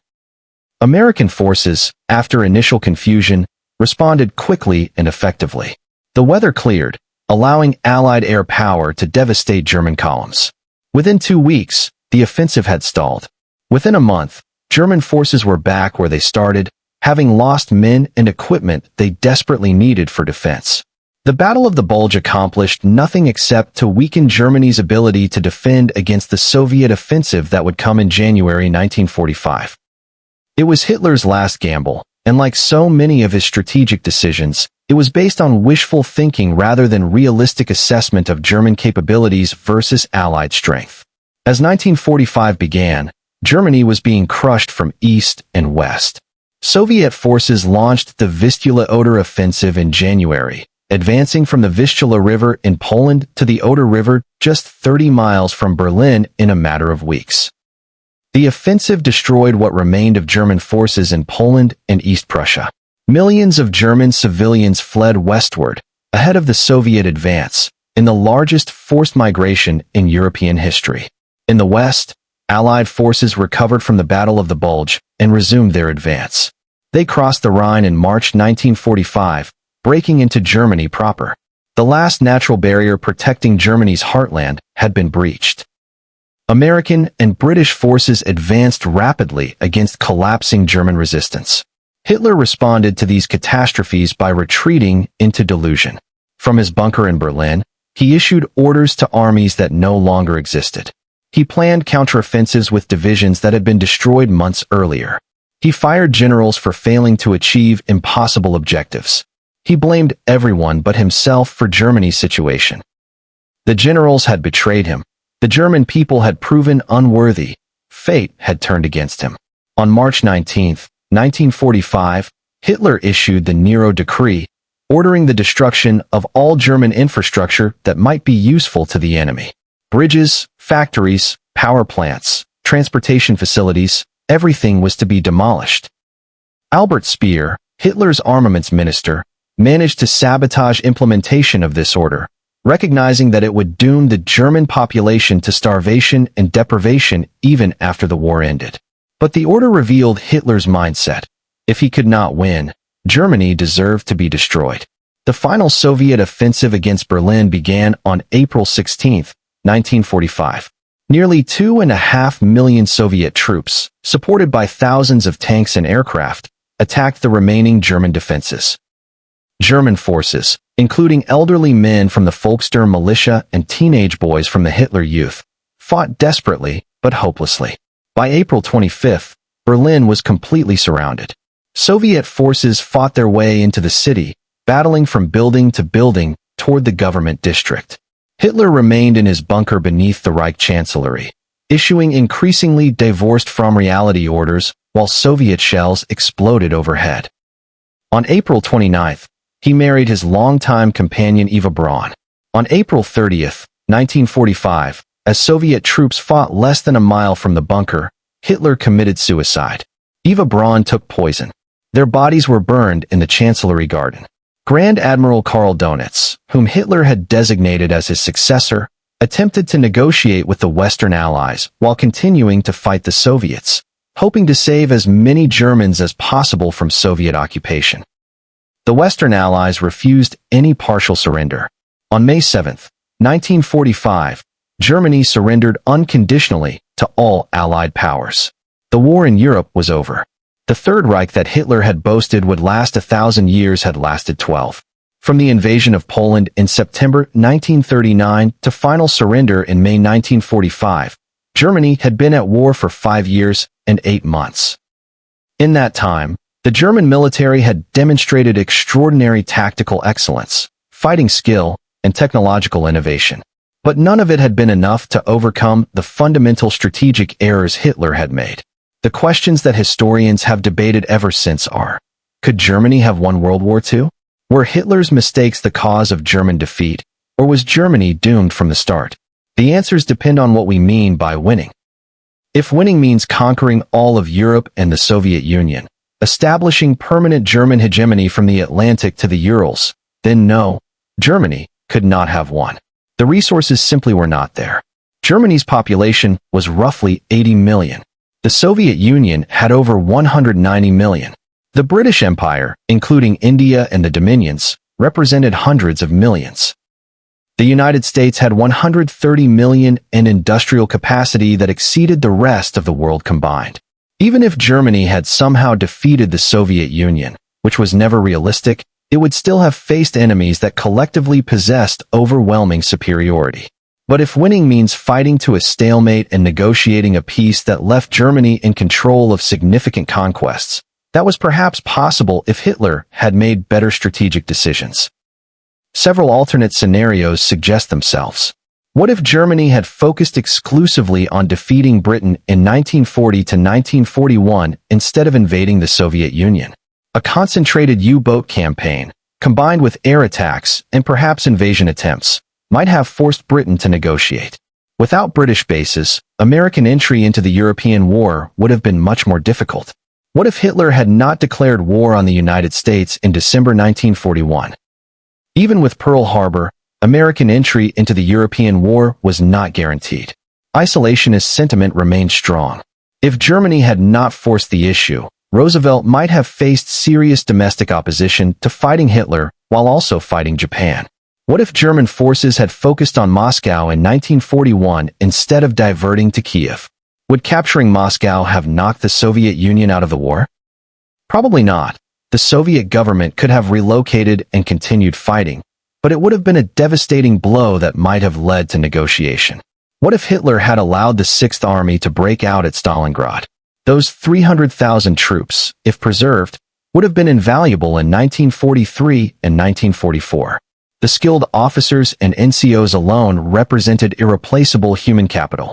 American forces, after initial confusion, responded quickly and effectively. The weather cleared, allowing Allied air power to devastate German columns. Within 2 weeks, the offensive had stalled. Within a month, German forces were back where they started, having lost men and equipment they desperately needed for defense. The Battle of the Bulge accomplished nothing except to weaken Germany's ability to defend against the Soviet offensive that would come in January 1945. It was Hitler's last gamble, and like so many of his strategic decisions, it was based on wishful thinking rather than realistic assessment of German capabilities versus Allied strength. As 1945 began, Germany was being crushed from east and west. Soviet forces launched the Vistula-Oder offensive in January, advancing from the Vistula River in Poland to the Oder River just 30 miles from Berlin in a matter of weeks. The offensive destroyed what remained of German forces in Poland and East Prussia. Millions of German civilians fled westward, ahead of the Soviet advance, in the largest forced migration in European history. In the west, Allied forces recovered from the Battle of the Bulge and resumed their advance. They crossed the Rhine in March 1945, breaking into Germany proper. The last natural barrier protecting Germany's heartland had been breached. American and British forces advanced rapidly against collapsing German resistance. Hitler responded to these catastrophes by retreating into delusion. From his bunker in Berlin, he issued orders to armies that no longer existed. He planned counteroffensives with divisions that had been destroyed months earlier. He fired generals for failing to achieve impossible objectives. He blamed everyone but himself for Germany's situation. The generals had betrayed him. The German people had proven unworthy. Fate had turned against him. On March 19, 1945, Hitler issued the Nero Decree, ordering the destruction of all German infrastructure that might be useful to the enemy. Bridges, factories, power plants, transportation facilities, everything was to be demolished. Albert Speer, Hitler's armaments minister, managed to sabotage implementation of this order, recognizing that it would doom the German population to starvation and deprivation even after the war ended. But the order revealed Hitler's mindset. If he could not win, Germany deserved to be destroyed. The final Soviet offensive against Berlin began on April 16, 1945. Nearly 2.5 million Soviet troops, supported by thousands of tanks and aircraft, attacked the remaining German defenses. German forces, including elderly men from the Volkssturm militia and teenage boys from the Hitler Youth, fought desperately but hopelessly. By April 25, Berlin was completely surrounded. Soviet forces fought their way into the city, battling from building to building toward the government district. Hitler remained in his bunker beneath the Reich Chancellery, issuing increasingly divorced from reality orders while Soviet shells exploded overhead. On April 29, he married his longtime companion Eva Braun. On April 30, 1945, as Soviet troops fought less than a mile from the bunker, Hitler committed suicide. Eva Braun took poison. Their bodies were burned in the Chancellery Garden. Grand Admiral Karl Donitz, whom Hitler had designated as his successor, attempted to negotiate with the Western Allies while continuing to fight the Soviets, hoping to save as many Germans as possible from Soviet occupation. The Western Allies refused any partial surrender. On May 7, 1945, Germany surrendered unconditionally to all Allied powers. The war in Europe was over. The Third Reich that Hitler had boasted would last 1,000 years had lasted 12. From the invasion of Poland in September 1939 to final surrender in May 1945, Germany had been at war for 5 years and 8 months. In that time, the German military had demonstrated extraordinary tactical excellence, fighting skill, and technological innovation. But none of it had been enough to overcome the fundamental strategic errors Hitler had made. The questions that historians have debated ever since are, could Germany have won World War II? Were Hitler's mistakes the cause of German defeat, or was Germany doomed from the start? The answers depend on what we mean by winning. If winning means conquering all of Europe and the Soviet Union, establishing permanent German hegemony from the Atlantic to the Urals, then no, Germany could not have won. The resources simply were not there. Germany's population was roughly 80 million. The Soviet Union had over 190 million. The British Empire, including India and the Dominions, represented hundreds of millions. The United States had 130 million in industrial capacity that exceeded the rest of the world combined. Even if Germany had somehow defeated the Soviet Union, which was never realistic, it would still have faced enemies that collectively possessed overwhelming superiority. But if winning means fighting to a stalemate and negotiating a peace that left Germany in control of significant conquests, that was perhaps possible if Hitler had made better strategic decisions. Several alternate scenarios suggest themselves. What if Germany had focused exclusively on defeating Britain in 1940 to 1941 instead of invading the Soviet Union? A concentrated U-boat campaign, combined with air attacks and perhaps invasion attempts, might have forced Britain to negotiate. Without British bases, American entry into the European war would have been much more difficult. What if Hitler had not declared war on the United States in December 1941? Even with Pearl Harbor, American entry into the European war was not guaranteed. Isolationist sentiment remained strong. If Germany had not forced the issue, Roosevelt might have faced serious domestic opposition to fighting Hitler while also fighting Japan. What if German forces had focused on Moscow in 1941 instead of diverting to Kiev? Would capturing Moscow have knocked the Soviet Union out of the war? Probably not. The Soviet government could have relocated and continued fighting, but it would have been a devastating blow that might have led to negotiation. What if Hitler had allowed the Sixth Army to break out at Stalingrad? Those 300,000 troops, if preserved, would have been invaluable in 1943 and 1944. The skilled officers and NCOs alone represented irreplaceable human capital.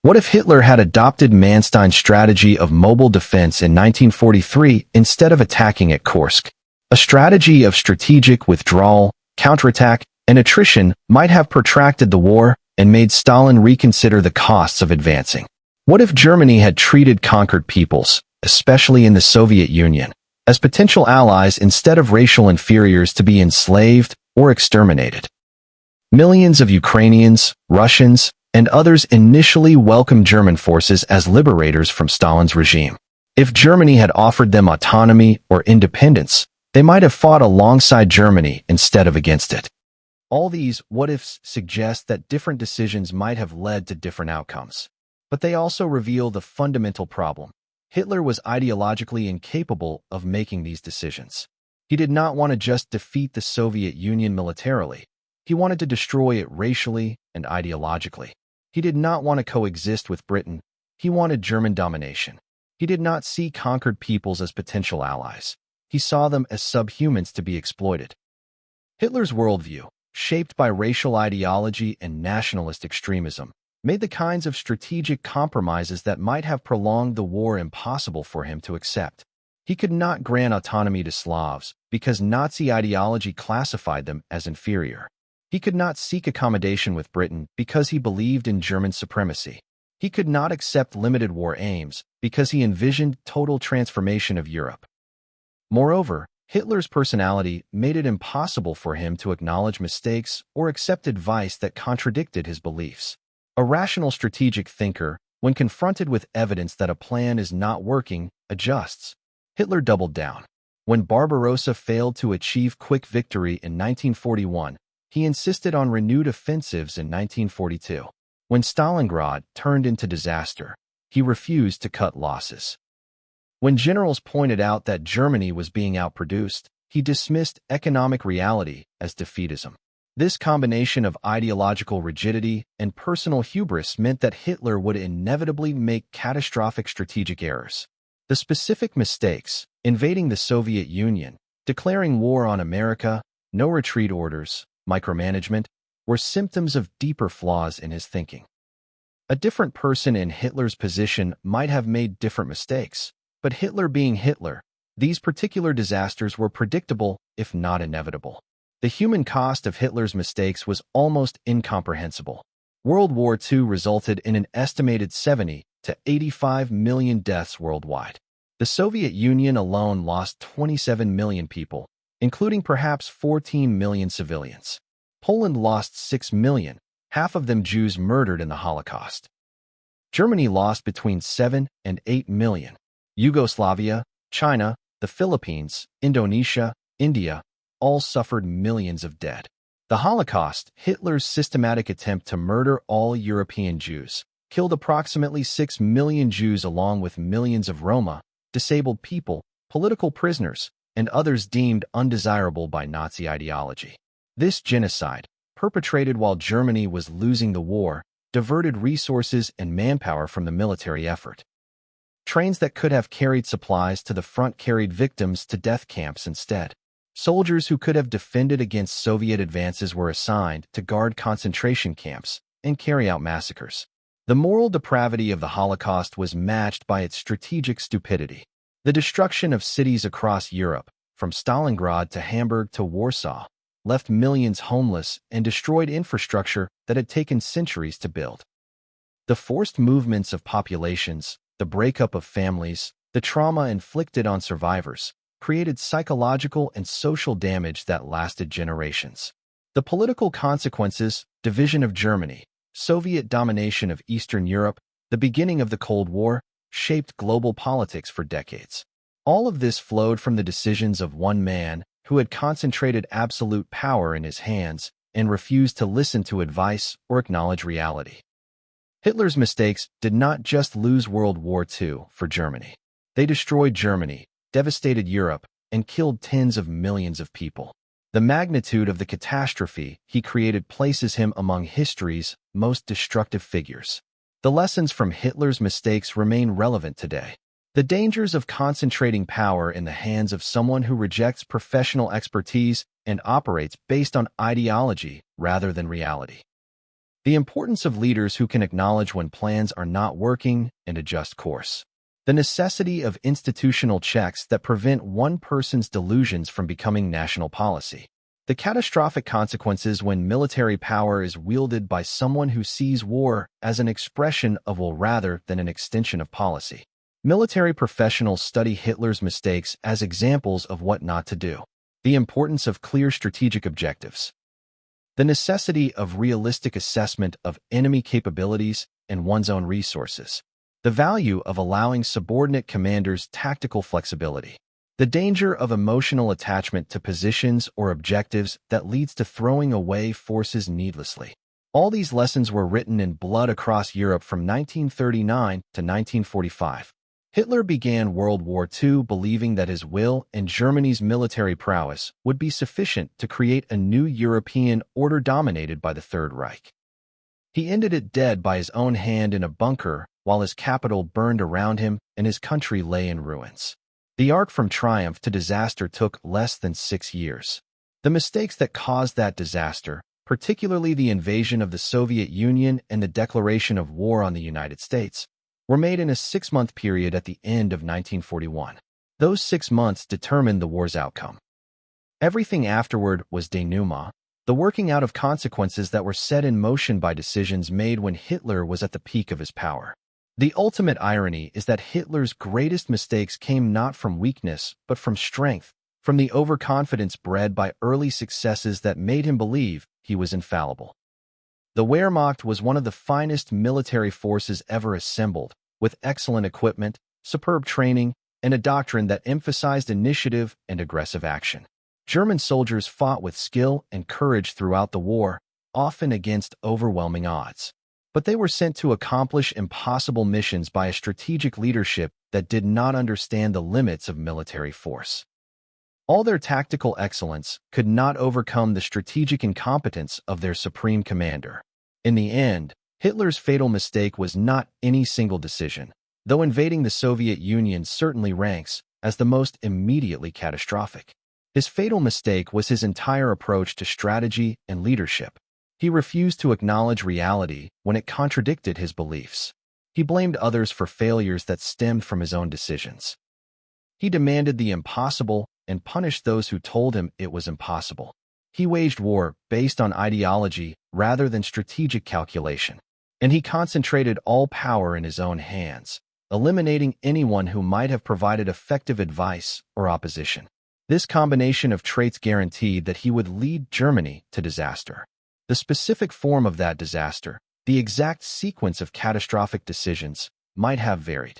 What if Hitler had adopted Manstein's strategy of mobile defense in 1943 instead of attacking at Kursk? A strategy of strategic withdrawal, counterattack, and attrition might have protracted the war and made Stalin reconsider the costs of advancing. What if Germany had treated conquered peoples, especially in the Soviet Union, as potential allies instead of racial inferiors to be enslaved or exterminated? Millions of Ukrainians, Russians, and others initially welcomed German forces as liberators from Stalin's regime. If Germany had offered them autonomy or independence, they might have fought alongside Germany instead of against it. All these what-ifs suggest that different decisions might have led to different outcomes. But they also reveal the fundamental problem. Hitler was ideologically incapable of making these decisions. He did not want to just defeat the Soviet Union militarily. He wanted to destroy it racially and ideologically. He did not want to coexist with Britain. He wanted German domination. He did not see conquered peoples as potential allies. He saw them as subhumans to be exploited. Hitler's worldview, shaped by racial ideology and nationalist extremism, made the kinds of strategic compromises that might have prolonged the war impossible for him to accept. He could not grant autonomy to Slavs because Nazi ideology classified them as inferior. He could not seek accommodation with Britain because he believed in German supremacy. He could not accept limited war aims because he envisioned total transformation of Europe. Moreover, Hitler's personality made it impossible for him to acknowledge mistakes or accept advice that contradicted his beliefs. A rational strategic thinker, when confronted with evidence that a plan is not working, adjusts. Hitler doubled down. When Barbarossa failed to achieve quick victory in 1941, he insisted on renewed offensives in 1942. When Stalingrad turned into disaster, he refused to cut losses. When generals pointed out that Germany was being outproduced, he dismissed economic reality as defeatism. This combination of ideological rigidity and personal hubris meant that Hitler would inevitably make catastrophic strategic errors. The specific mistakes, invading the Soviet Union, declaring war on America, no retreat orders, micromanagement, were symptoms of deeper flaws in his thinking. A different person in Hitler's position might have made different mistakes, but Hitler being Hitler, these particular disasters were predictable, if not inevitable. The human cost of Hitler's mistakes was almost incomprehensible. World War II resulted in an estimated 70 to 85 million deaths worldwide. The Soviet Union alone lost 27 million people, including perhaps 14 million civilians. Poland lost 6 million, half of them Jews murdered in the Holocaust. Germany lost between 7 and 8 million. Yugoslavia, China, the Philippines, Indonesia, India, all suffered millions of dead. The Holocaust, Hitler's systematic attempt to murder all European Jews, killed approximately 6 million Jews along with millions of Roma, disabled people, political prisoners, and others deemed undesirable by Nazi ideology. This genocide, perpetrated while Germany was losing the war, diverted resources and manpower from the military effort. Trains that could have carried supplies to the front carried victims to death camps instead. Soldiers who could have defended against Soviet advances were assigned to guard concentration camps and carry out massacres. The moral depravity of the Holocaust was matched by its strategic stupidity. The destruction of cities across Europe, from Stalingrad to Hamburg to Warsaw, left millions homeless and destroyed infrastructure that had taken centuries to build. The forced movements of populations, the breakup of families, the trauma inflicted on survivors, created psychological and social damage that lasted generations. The political consequences, division of Germany, Soviet domination of Eastern Europe, the beginning of the Cold War, shaped global politics for decades. All of this flowed from the decisions of one man who had concentrated absolute power in his hands and refused to listen to advice or acknowledge reality. Hitler's mistakes did not just lose World War II for Germany. They destroyed Germany, devastated Europe, and killed tens of millions of people. The magnitude of the catastrophe he created places him among history's most destructive figures. The lessons from Hitler's mistakes remain relevant today. The dangers of concentrating power in the hands of someone who rejects professional expertise and operates based on ideology rather than reality. The importance of leaders who can acknowledge when plans are not working and adjust course. The necessity of institutional checks that prevent one person's delusions from becoming national policy. The catastrophic consequences when military power is wielded by someone who sees war as an expression of will rather than an extension of policy. Military professionals study Hitler's mistakes as examples of what not to do. The importance of clear strategic objectives. The necessity of realistic assessment of enemy capabilities and one's own resources. The value of allowing subordinate commanders tactical flexibility. The danger of emotional attachment to positions or objectives that leads to throwing away forces needlessly. All these lessons were written in blood across Europe from 1939 to 1945. Hitler began World War II believing that his will and Germany's military prowess would be sufficient to create a new European order dominated by the Third Reich. He ended it dead by his own hand in a bunker while his capital burned around him and his country lay in ruins. The arc from triumph to disaster took less than 6 years. The mistakes that caused that disaster, particularly the invasion of the Soviet Union and the declaration of war on the United States, were made in a 6-month period at the end of 1941. Those 6 months determined the war's outcome. Everything afterward was denouement, the working out of consequences that were set in motion by decisions made when Hitler was at the peak of his power. The ultimate irony is that Hitler's greatest mistakes came not from weakness, but from strength, from the overconfidence bred by early successes that made him believe he was infallible. The Wehrmacht was one of the finest military forces ever assembled, with excellent equipment, superb training, and a doctrine that emphasized initiative and aggressive action. German soldiers fought with skill and courage throughout the war, often against overwhelming odds. But they were sent to accomplish impossible missions by a strategic leadership that did not understand the limits of military force. All their tactical excellence could not overcome the strategic incompetence of their supreme commander. In the end, Hitler's fatal mistake was not any single decision, though invading the Soviet Union certainly ranks as the most immediately catastrophic. His fatal mistake was his entire approach to strategy and leadership. He refused to acknowledge reality when it contradicted his beliefs. He blamed others for failures that stemmed from his own decisions. He demanded the impossible and punished those who told him it was impossible. He waged war based on ideology rather than strategic calculation, and he concentrated all power in his own hands, eliminating anyone who might have provided effective advice or opposition. This combination of traits guaranteed that he would lead Germany to disaster. The specific form of that disaster, the exact sequence of catastrophic decisions, might have varied.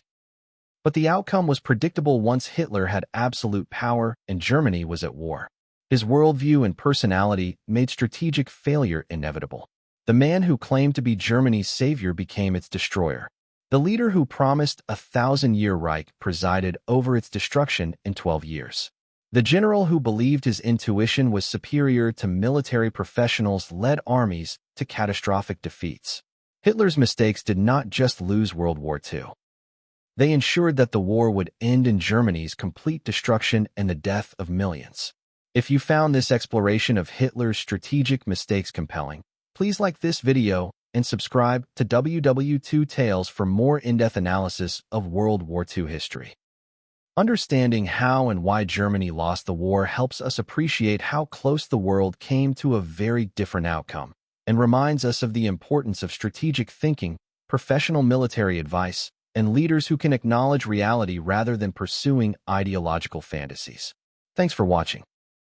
But the outcome was predictable once Hitler had absolute power and Germany was at war. His worldview and personality made strategic failure inevitable. The man who claimed to be Germany's savior became its destroyer. The leader who promised a 1,000-year Reich presided over its destruction in 12 years. The general who believed his intuition was superior to military professionals led armies to catastrophic defeats. Hitler's mistakes did not just lose World War II. They ensured that the war would end in Germany's complete destruction and the death of millions. If you found this exploration of Hitler's strategic mistakes compelling, please like this video and subscribe to WWII Tales for more in-depth analysis of World War II history. Understanding how and why Germany lost the war helps us appreciate how close the world came to a very different outcome, and reminds us of the importance of strategic thinking, professional military advice, and leaders who can acknowledge reality rather than pursuing ideological fantasies. Thanks for watching.